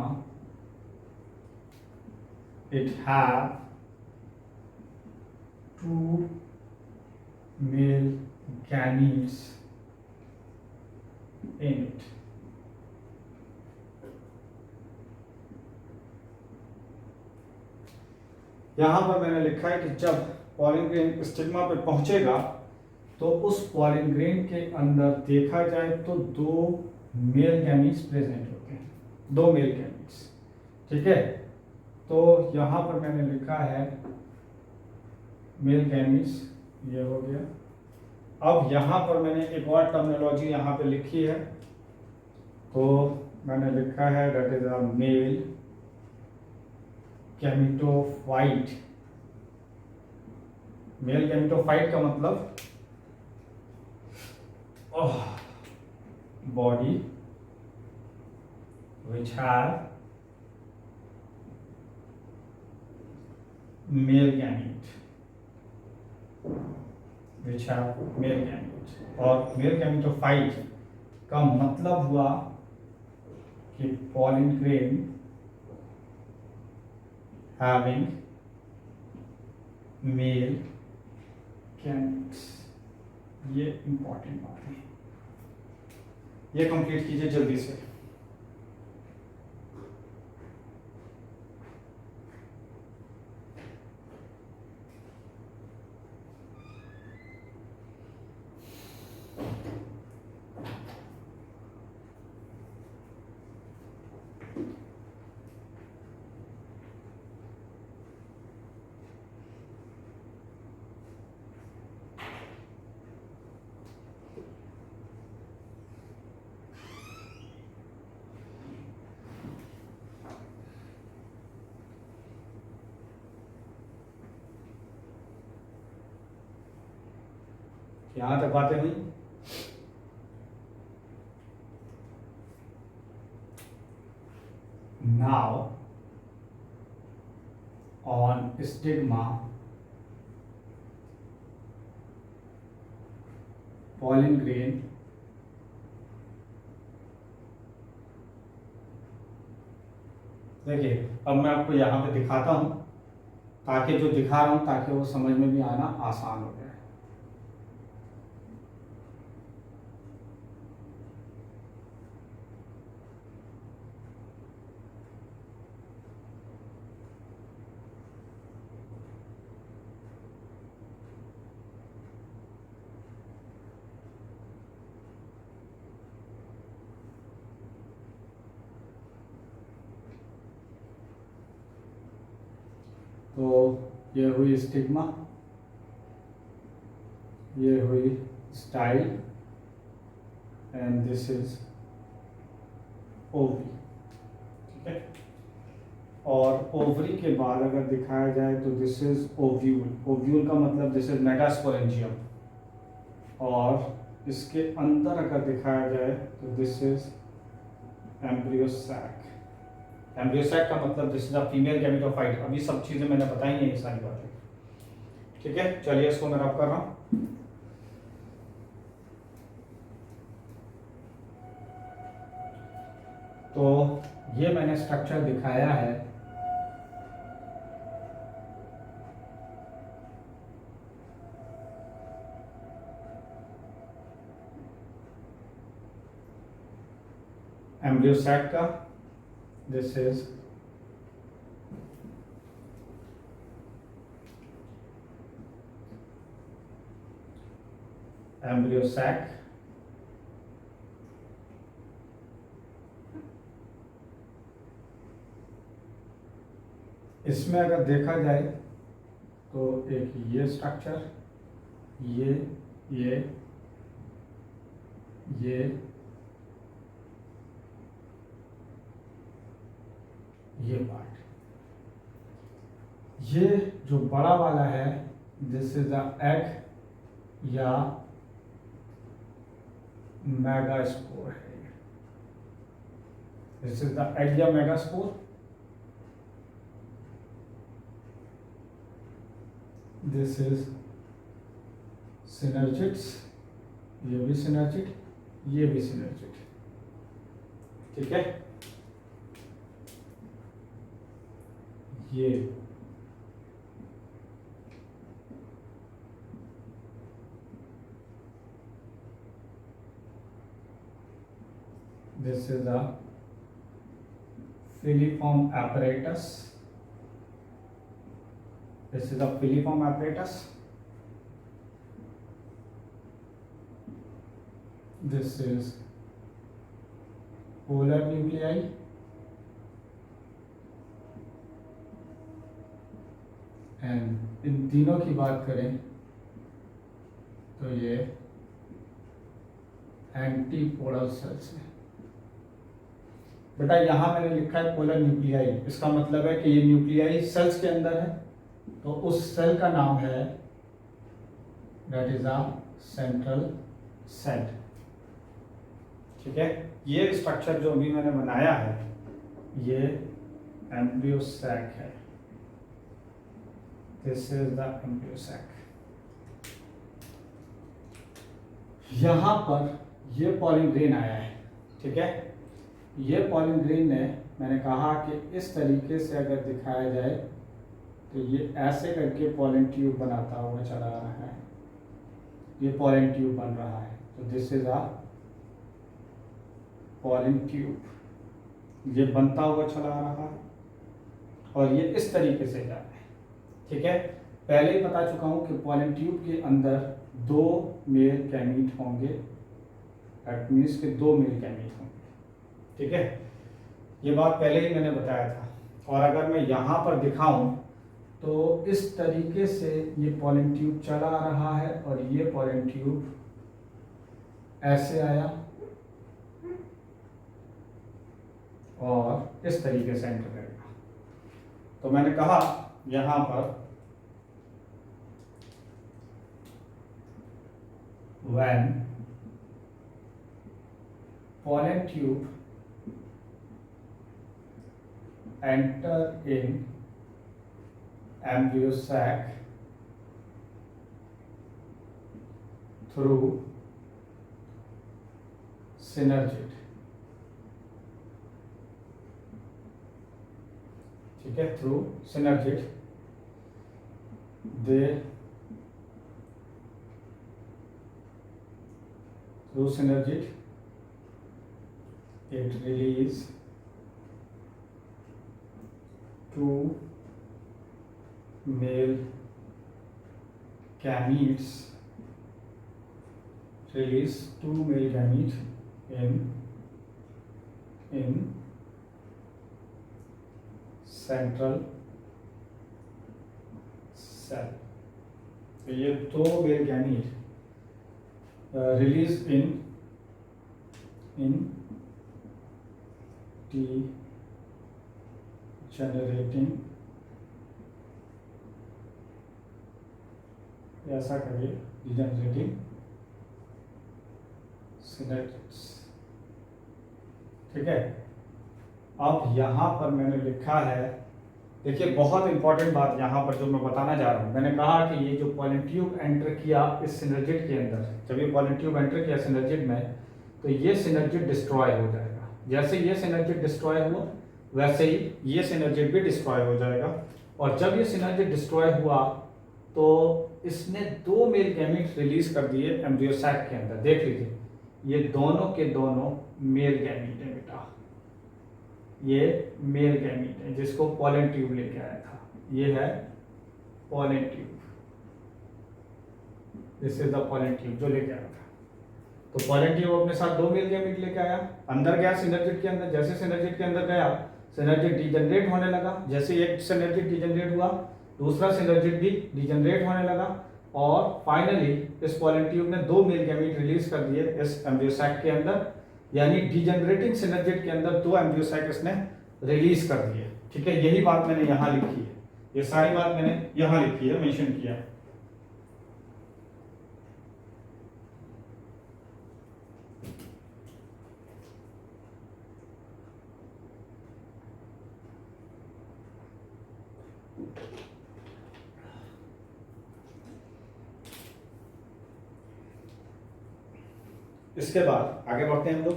[SPEAKER 1] it have two male gametes in it। यहां पर मैंने लिखा है कि जब पॉलिन ग्रेन स्टिग्मा पे पहुंचेगा तो उस पॉलिन ग्रेन के अंदर देखा जाए तो दो मेल गैमीट्स प्रेजेंट होते हैं, दो मेल गैमीट्स। ठीक है, तो यहां पर मैंने लिखा है मेल गैमीट्स, ये हो गया। अब यहां पर मैंने एक और टर्मिनोलॉजी यहां पे लिखी है, तो मैंने लिखा है that is a male gametophyte. Male gametophyte का मतलब body which have male gamete, which have male gamete। और male gametophyte का मतलब हुआ कि pollen grain having male gametes। ये इंपॉर्टेंट बात है, ये कंप्लीट कीजिए जल्दी से। यहां तक बातें हुई। Now on stigma pollen grain देखिए, अब मैं आपको यहाँ पे दिखाता हूँ ताकि जो दिखा रहा हूँ ताकि वो समझ में भी आना आसान हो जाए। तो ये हुई स्टिग्मा, ये हुई style and this is ovary. ठीक है, और ओवरी के बाद अगर दिखाया जाए तो दिस इज ओव्यूल। ओव्यूल का मतलब दिस इज मेटास्पोरेंजियम, और इसके अंदर अगर दिखाया जाए तो this is embryo sac. Embryo sac का मतलब this is a female gametophyte. अभी सब चीजें मैंने बताई हैं, ये सारी बातें। ठीक है, चलिए इसको मैं रब कर रहा हूं। तो ये मैंने स्ट्रक्चर दिखाया है, एम्ब्रियो सैक का। दिस इज embryo sac इसमें अगर देखा जाए तो एक ये स्ट्रक्चर, ये ये ये पार्ट, ये जो बड़ा वाला है दिस इज द एग या मेगास्पोर है। दिस इज द एग या मेगास्पोर। दिस इज सिनर्जिड्स, ये भी सिनर्जिड, ये भी सिनर्जिड, ठीक है। ये this is the filiform apparatus. This is the filiform apparatus. This is polar nuclei. And in तीनों की बात करें तो ये एंटीपोडल सेल्स है। बेटा यहाँ मैंने लिखा है पोलर न्यूक्लियाई, इसका मतलब है कि ये न्यूक्लियाई सेल्स के अंदर है, तो उस सेल का नाम है that is a central cell, ठीक है। ये स्ट्रक्चर जो अभी मैंने बनाया है ये एम्ब्रियो सैक है। This is the embryo sac. यहाँ पर ये पॉलिन ग्रेन आया है, ठीक है। ये पॉलिन ग्रेन ने मैंने कहा कि इस तरीके से अगर दिखाया जाए तो ये ऐसे करके पॉलिन ट्यूब बनाता हुआ चला रहा है, ये पॉलिन ट्यूब बन रहा है, तो this is a pollen tube, ये बनता हुआ चला रहा है और ये इस तरीके से जा रहा है, ठीक है। पहले ही बता चुका हूं कि पॉलिन ट्यूब के अंदर 2 मेल गैमीट होंगे, दैट मीन्स कि 2 मेल गैमीट होंगे, ठीक है। ये बात पहले ही मैंने बताया था। और अगर मैं यहाँ पर दिखाऊं तो इस तरीके से ये पॉलिन ट्यूब चला आ रहा है और ये पॉलिन ट्यूब ऐसे आया और इस तरीके से एंटर करेगा। तो मैंने कहा यहाँ पर when pollen tube enter in embryo sac through synergid, ठीक है, through synergid they through synergid it release 2 male gametes, release 2 male gametes in central cell। तो ये 2 मेल गैमीट रिलीज इन जनरेटिंग, ऐसा करिए डिजेनरेटिंग सिनेप्स, ठीक है। अब यहाँ पर मैंने लिखा है, देखिए बहुत इंपॉर्टेंट बात यहाँ पर जो मैं बताना जा रहा हूँ। मैंने कहा कि ये जो पॉलिन ट्यूब एंटर किया इस सिनर्जिड के अंदर, जब ये पॉलिन ट्यूब एंटर किया सिनर्जिड में तो ये सिनर्जिड डिस्ट्रॉय हो जाएगा। जैसे ये सिनर्जिड डिस्ट्रॉय हुआ वैसे ही ये सिनर्जिड भी डिस्ट्रॉय हो जाएगा। और जब ये सिनर्जिड डिस्ट्रॉय हुआ तो इसने 2 मेल गैमीट रिलीज कर दिए एम्ब्रियो सैक के अंदर। देख लीजिए ये दोनों के दोनों मेल गैमीट है बेटा, ये मेल गैमीट है जिसको पॉलिन ट्यूब लेके आया था। ये है pollen tube, this is the pollen tube जो लेके आया था। तो पॉलिन ट्यूब अपने साथ 2 मेल गैमीट लेके आया, अंदर गया सिनर्जिड के अंदर। जैसे सिनर्जिड के अंदर गया सिनर्जिड डिजनरेट होने लगा। जैसे एक सिनर्जिड डिजनरेट हुआ, दूसरा सिनर्जिड भी डिजनरेट होने लगा, और फाइनली इस पॉलन ट्यूब ने 2 मेल गैमीट रिलीज कर दिए इस एम्ब्रियो सैक के अंदर, यानी डिजनरेटिंग सिनर्जिड के अंदर 2 एम्ब्रियो सैक इसने रिलीज कर दिए। ठीक है, यही बात मैंने यहाँ लिखी है, ये सारी बात मैंने यहाँ लिखी है, मेंशन किया। इसके बाद आगे बढ़ते हैं हम लोग।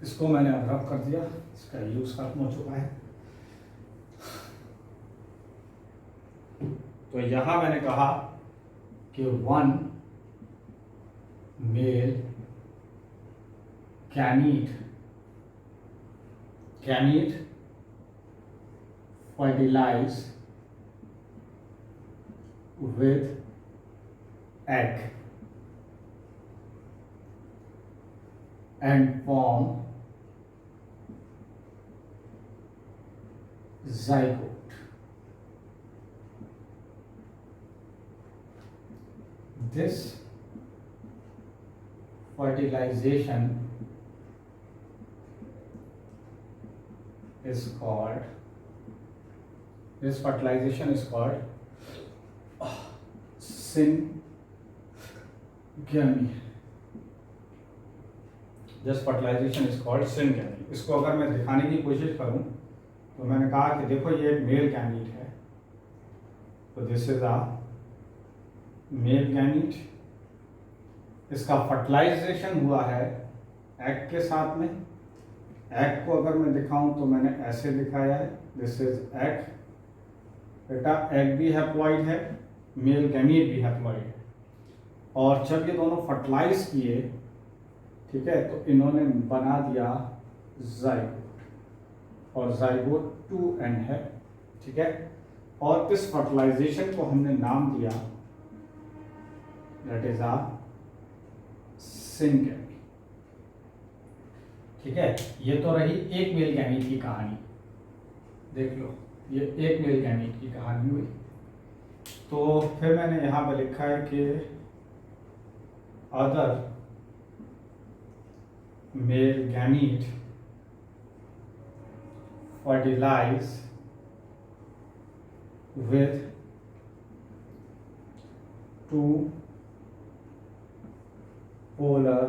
[SPEAKER 1] इसको मैंने अब रब कर दिया, इसका यूज खत्म हो चुका है। तो यहां मैंने कहा कि 1 male gamete fertilize with egg and form zygote. This fertilization is called syngamy. This fertilization is called syngamy. इसको अगर मैं दिखाने की कोशिश करूं तो मैंने कहा कि देखो ये एक मेल गैमीट है, तो this is a male gamete. इसका फर्टिलाइजेशन हुआ है एग के साथ में। एग को अगर मैं दिखाऊं तो मैंने ऐसे दिखाया है, दिस इज एग। बेटा एग भी हैप्लॉइड है, मेल गैमीट भी हैप्लॉइड है, और जब ये दोनों फर्टिलाइज किए, ठीक है, तो इन्होंने बना दिया जाइगोट, और जाइगोट 2n है। ठीक है, और इस फर्टिलाइजेशन को हमने नाम दिया दैट इज अ सिंगमी। ठीक है, ये तो रही एक मेल गैमीट की कहानी। देख लो, ये एक मेल गैमीट की कहानी हुई। तो फिर मैंने यहाँ पे लिखा है कि other male gamete fertilize with 2 polar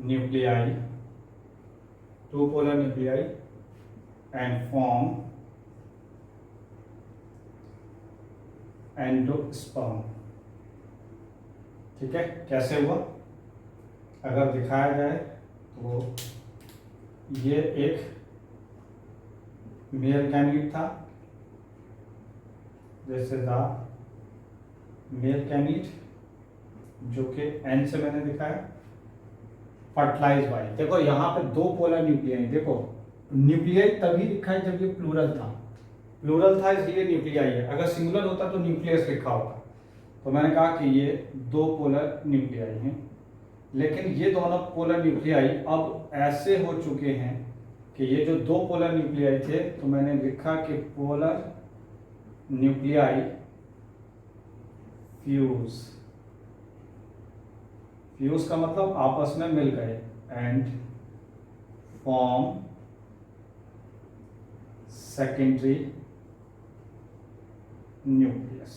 [SPEAKER 1] nuclei and form endosperm. ठीक है, कैसे हुआ अगर दिखाया जाए तो ये एक मेल गैमीट था, जैसे द मेल गैमीट जो कि एन से मैंने दिखाया, फर्टिलाइज बाय, देखो यहाँ पे 2 पोलर न्यूक्लियाई। देखो न्यूक्लियाई तभी लिखा है जब ये प्लूरल था, इसलिए न्यूक्लियाई है। अगर सिंगुलर होता तो न्यूक्लियस लिखा होता। तो मैंने कहा कि ये 2 पोलर न्यूक्लियाई हैं, लेकिन ये दोनों पोलर न्यूक्लियाई अब ऐसे हो चुके हैं कि ये जो 2 पोलर न्यूक्लियाई थे, तो मैंने लिखा कि पोलर न्यूक्लियाई फ्यूज का मतलब आपस में मिल गए, एंड फॉर्म सेकेंडरी न्यूक्लियस।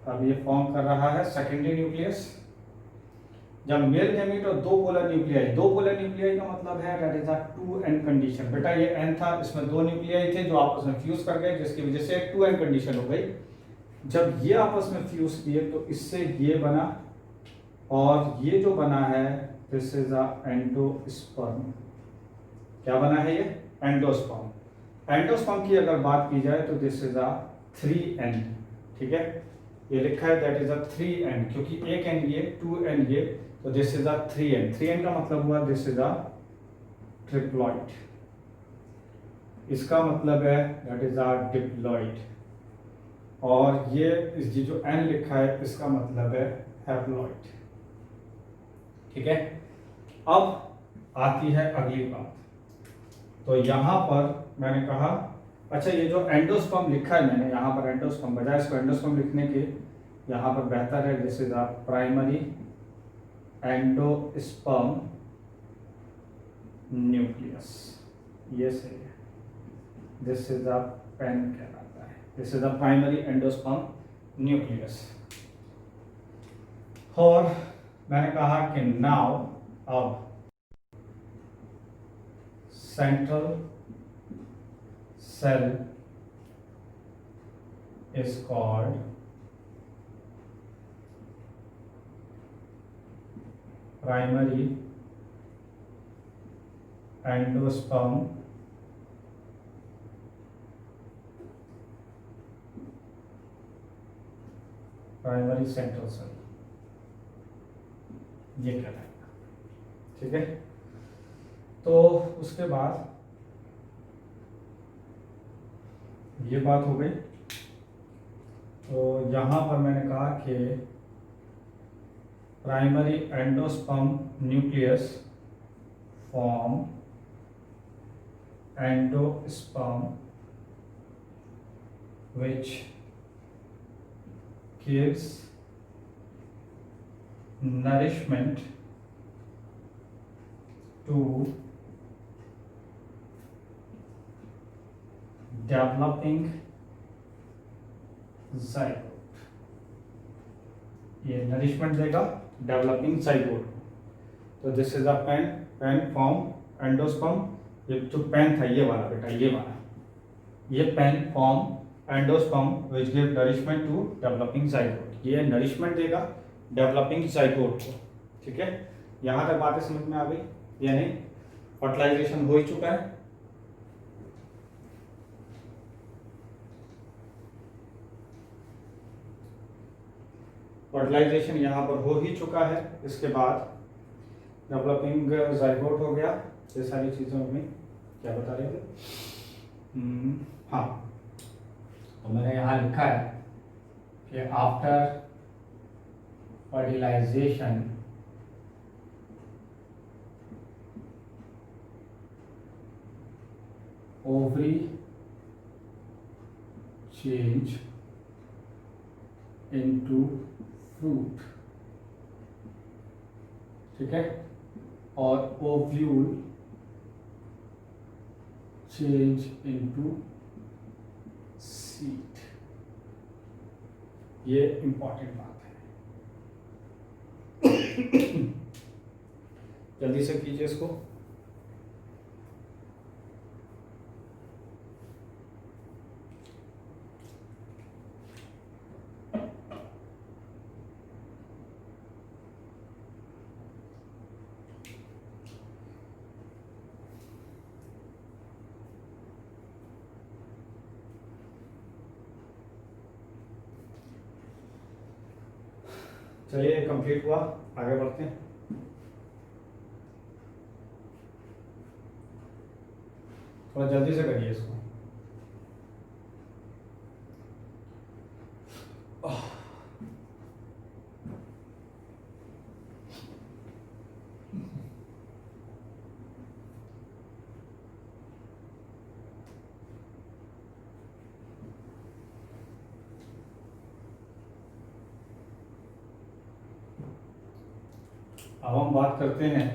[SPEAKER 1] अब ये फॉर्म कर रहा है सेकेंडरी न्यूक्लियस। जब मेल गैमीट और 2 पोलर न्यूक्लियाई का मतलब है that is a 2n condition. बेटा ये n था, इसमें 2 न्यूक्लियाई थे जो आपस में फ्यूज कर गए, जिसकी वजह से एक 2n कंडीशन हो गई। जब ये आपस में फ्यूज किए तो इससे ये बना, और ये जो बना है दिस इज अ एंडोस्पर्म। क्या बना है ये? एंडोस्पर्म। एंडोस्पर्म की अगर बात की जाए तो दिस इज अ 3n। ठीक है, ये लिखा है दैट इज अ 3n, क्योंकि एक n ये 2n ये, तो this is a 3n। 3n का मतलब हुआ दिस इज अ ट्रिप्लॉइड। इसका मतलब है दैट इज अ डिप्लॉइड, और ये जो n लिखा है इसका मतलब है हैप्लॉइड। ठीक है। अब आती है अगली बात। तो यहाँ पर मैंने कहा, अच्छा ये जो एंडोस्पर्म लिखा है मैंने यहाँ पर एंडोस्पर्म, बजाय इसको एंडोस्पर्म लिखने के यहाँ पर बेहतर है this is the primary endosperm nucleus, ये सही है। दिस इज द पेन कहलाता है, this is the primary endosperm nucleus. और मैंने कहा कि नाउ अब central cell is called primary endosperm primary central cell, ये कहलाएगा। ठीक है, तो उसके बाद ये बात हो गई। तो यहाँ पर मैंने कहा कि primary endosperm nucleus form endosperm which gives nourishment to developing zygote, ये नरिशमेंट देगा डेवलपिंग जाइगोट को। तो this is a PEN, PEN form endosperm, ये जो पेन था ये वाला बेटा, ये वाला, ये PEN form endosperm which give nourishment to developing zygote, ये नरिशमेंट देगा डेवलपिंग जाइगोट को। ठीक है, यहाँ तक बातें समझ में आ गई, यानी फर्टिलाइजेशन हो ही चुका है। फर्टिलाइजेशन यहाँ पर हो ही चुका है, इसके बाद डेवलपिंग जाइगोट हो गया। ये सारी चीज़ों में क्या बता रहे थे? हाँ, तो मैंने यहाँ लिखा है कि after fertilisation ovary change into fruit, ठीक है, और ओव्यूल चेंज इनटू सीड। ये इंपॉर्टेंट बात है। जल्दी से कीजिए इसको। चलिए कंप्लीट हुआ, आगे बढ़ते हैं। थोड़ा जल्दी से करिए इसको। अब हम बात करते हैं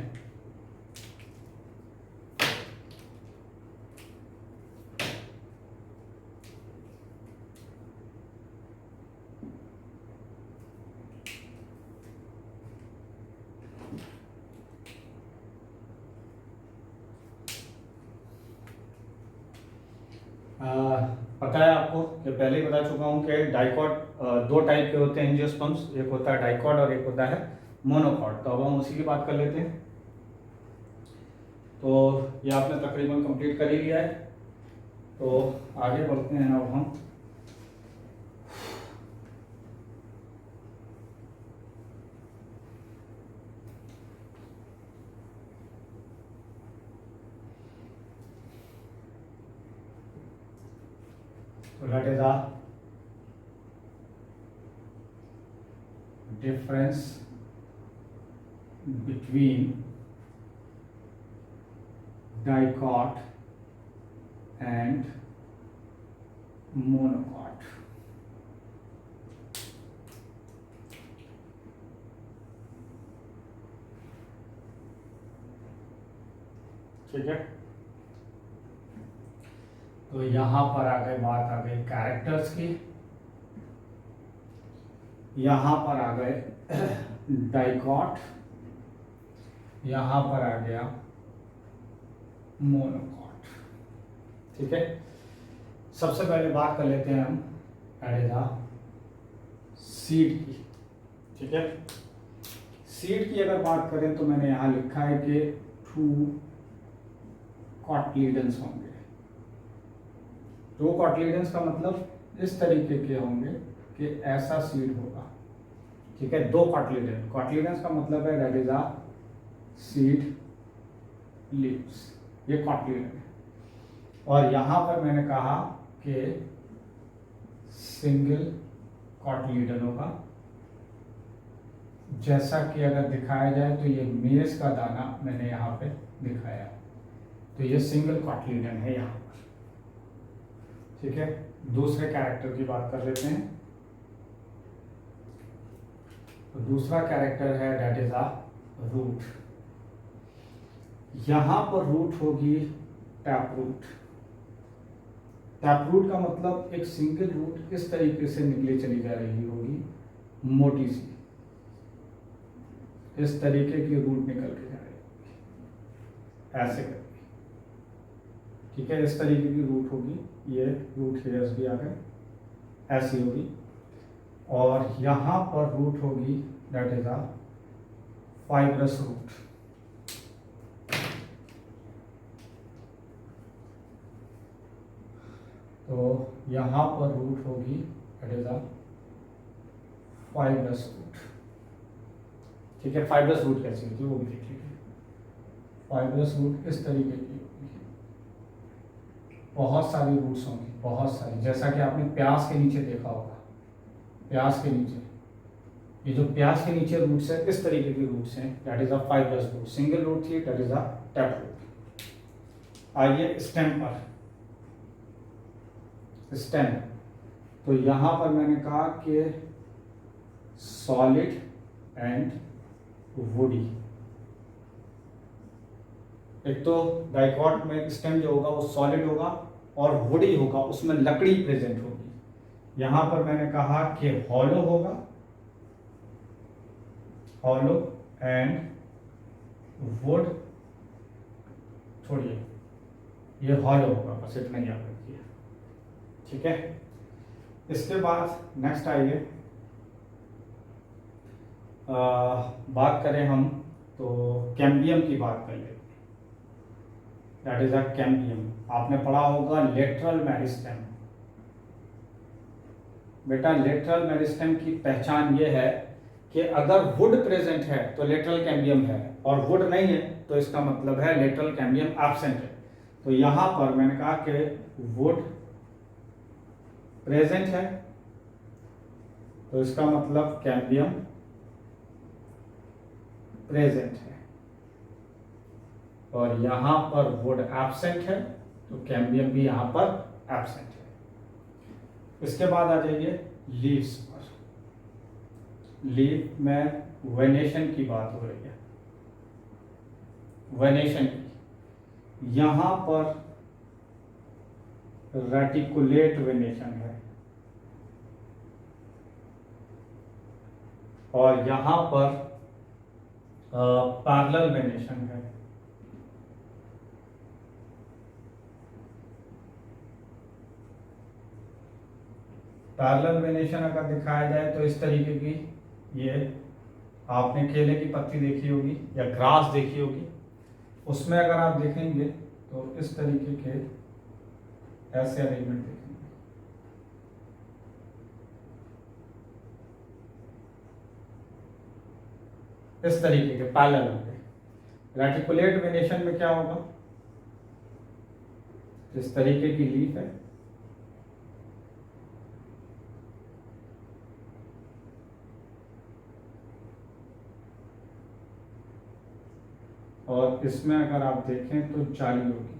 [SPEAKER 1] पता है आपको कि पहले ही बता चुका हूँ कि डाइकॉट दो टाइप के होते हैं एंजियोस्पर्म्स, एक होता है डाइकॉट और एक होता है मोनोकॉट। तो अब हम उसी की बात कर लेते हैं। तो ये आपने तकरीबन कंप्लीट कर ही लिया है, तो आगे बढ़ते हैं अब हम। So that is a difference between dicot and monocot. ठीक है, तो यहां पर आ गए, बात आ गई कैरेक्टर्स की, यहां पर आ गए डाइकॉट, यहां पर आ गया मोनोकॉट। ठीक है, सबसे पहले बात कर लेते हैं हम सीड की। ठीक है, सीड की अगर बात करें तो मैंने यहां लिखा है कि 2 कॉटलीडन्स होंगे। 2 कॉटलीडन्स का मतलब इस तरीके के होंगे कि ऐसा सीड होगा। ठीक है, 2 कॉटलीडन, कॉटलीडन्स का मतलब है that is a seed leaves, ये कॉटलीडन है। और यहां पर मैंने कहा कि सिंगल कॉटलीडन होगा, जैसा कि अगर दिखाया जाए तो ये मेज का दाना मैंने यहाँ पे दिखाया, तो ये सिंगल कॉटलीडन है यहाँ पर। ठीक है, दूसरे कैरेक्टर की बात कर लेते हैं। तो दूसरा कैरेक्टर है दैट इज अ रूट। यहां पर रूट होगी टैप रूट। टैप रूट का मतलब एक सिंगल रूट इस तरीके से निकले चली जा रही होगी, मोटी सी, इस तरीके की रूट निकल के जा रही होगी ऐसे करके। ठीक है, इस तरीके की रूट होगी, ये रूट हेयर्स भी आ गए, ऐसी होगी। और यहां पर रूट होगी that is a fibrous root. तो यहां पर रूट होगी that is a fibrous root. ठीक है, फाइब्रस रूट कैसी होती है वो भी देख लीजिए। फाइब्रस रूट इस तरीके की होगी, बहुत सारी रूट्स होंगी, बहुत सारी, जैसा कि आपने प्याज के नीचे देखा होगा। प्याज के नीचे, ये जो प्याज के नीचे रूट्स है, इस तरीके की रूट्स हैं, that is a fibrous root. Single root थी, that is a tap root. आइए स्टेम पर, स्टेम। तो यहां पर मैंने कहा कि सॉलिड एंड वुडी। एक तो डाइकॉट में स्टेम जो होगा वो सॉलिड होगा और वुडी होगा, उसमें लकड़ी प्रेजेंट होगी। यहां पर मैंने कहा कि हॉलो होगा, हॉलो एंड वुड, छोड़िए ये हॉलो होगा, बस इतना याद रखिए। ठीक है, इसके बाद नेक्स्ट आइए, बात करें हम तो कैम्बियम की बात कर लेते हैं। That is a cambium. आपने पढ़ा होगा लेटरल मेरिस्टेम। बेटा लेटरल मेरिस्टेम की पहचान ये है कि अगर वुड प्रेजेंट है तो लेटरल कैम्बियम है, और वुड नहीं है तो इसका मतलब है लेटरल कैम्बियम एब्सेंट है। तो यहां पर मैंने कहा कि वुड प्रेजेंट है, तो इसका मतलब कैम्बियम प्रेजेंट है। और यहां पर वुड एब्सेंट है, तो कैम्बियम भी यहां पर एब्सेंट है। इसके बाद आ जाइए लीव्स पर। लीव में वेनेशन की बात हो रही है, वेनेशन की। यहां पर रेटिकुलेट वेनेशन है, और यहां पर पैरेलल वेनेशन है। पैरेलल वेनेशन अगर दिखाया जाए तो इस तरीके की, ये आपने केले की पत्ती देखी होगी या ग्रास देखी होगी, उसमें अगर आप देखेंगे तो इस तरीके के ऐसे अरेंजमेंट देखेंगे, इस तरीके के पैरेलल होंगे। रेटिकुलेट वेनेशन में क्या होगा, इस तरीके की लीफ है, और इसमें अगर आप देखें तो जाली होगी।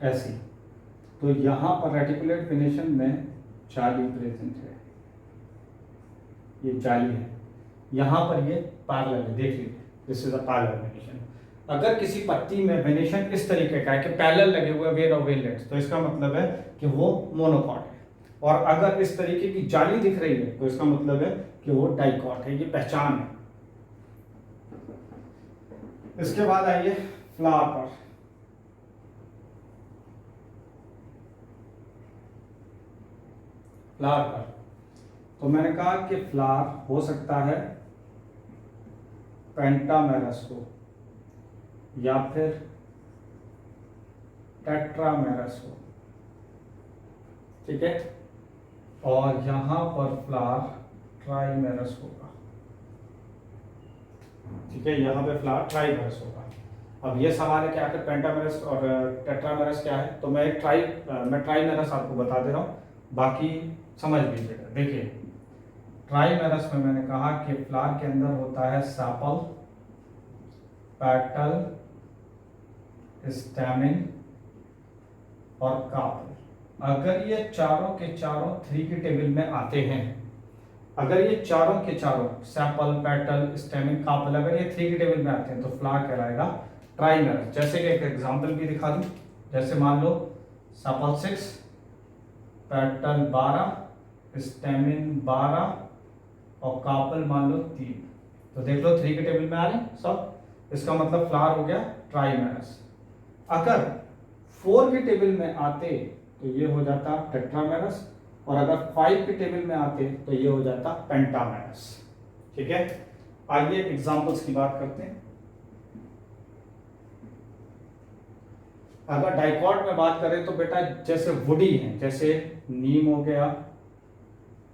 [SPEAKER 1] ऐसी, तो यहाँ पर रेटिकुलेट वेनेशन में जाली प्रेजेंट है, ये जाली है। यहाँ पर ये पैरेलल है, देख लीजिए, this is a parallel venation. अगर किसी पत्ती में वेनेशन इस तरीके का है कि पैरेलल लगे हुए वेन और वेनलेट्स, तो इसका मतलब है कि वो मोनोकॉट है। और अगर इस तरीके की जाली दिख रही है तो इसका मतलब है कि वो डाइकॉट है। ये पहचान है। इसके बाद आइए फ्लावर पर। फ्लावर पर तो मैंने कहा कि फ्लावर हो सकता है पेंटामेरस हो या फिर टेट्रामेरस हो, ठीक है। और यहां पर फ्लावर ट्राइमेरस होगा, ठीक है। यहाँ पे फ्लावर ट्राइमेरस होगा। अब ये सवाल है कि आखिर पेंटामेरस और टेट्रामेरस क्या है, तो मैं ट्राइमेरस आपको बता दे रहा हूँ, बाकी समझ लीजिएगा। देखिए, ट्राइमेरस में मैंने कहा कि फ्लावर के अंदर होता है सेपल, पेटल, स्टेमिन और कार्पेल। अगर ये चारों के चारों 3 की टेबल में आते हैं, अगर ये चारों के चारों सेपल, पेटल, स्टेमिन, कार्पेल अगर ये 3 की टेबल में आते हैं तो फ्लावर कहलाएगा ट्राइमेरस। जैसे कि एक एग्जांपल भी दिखा दूं, जैसे मान लो सेपल 6, पेटल 12, स्टेमिन 12 और कार्पेल मान लो 3, तो देख लो 3 के टेबल में आ रहे हैं सब। इसका मतलब फ्लावर हो गया ट्राइमेरस। अगर 4 के टेबल में आते तो ये हो जाता टेट्रामेरस, और अगर 5 के टेबल में आते तो ये हो जाता पेंटामेरस, ठीक है। आइए एग्जांपल्स की बात करते हैं। अगर डाइकॉट में बात करें तो बेटा जैसे वुडी है, जैसे नीम हो गया,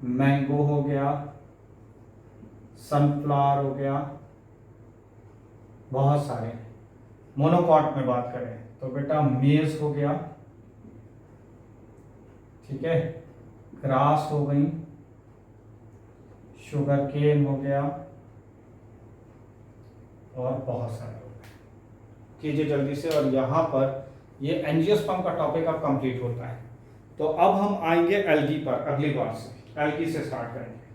[SPEAKER 1] मैंगो हो गया, सनफ्लावर हो गया, बहुत सारे। मोनोकॉट में बात करें तो बेटा मेज हो गया, ठीक है, ग्रास हो गई, शुगर केन हो गया और बहुत सारे हो गए। कीजिए जल्दी से। और यहाँ पर ये एंजियोस्पर्म का टॉपिक अब कंप्लीट होता है। तो अब हम आएंगे एल्गी पर, अगली बार से एल्गी से स्टार्ट करेंगे।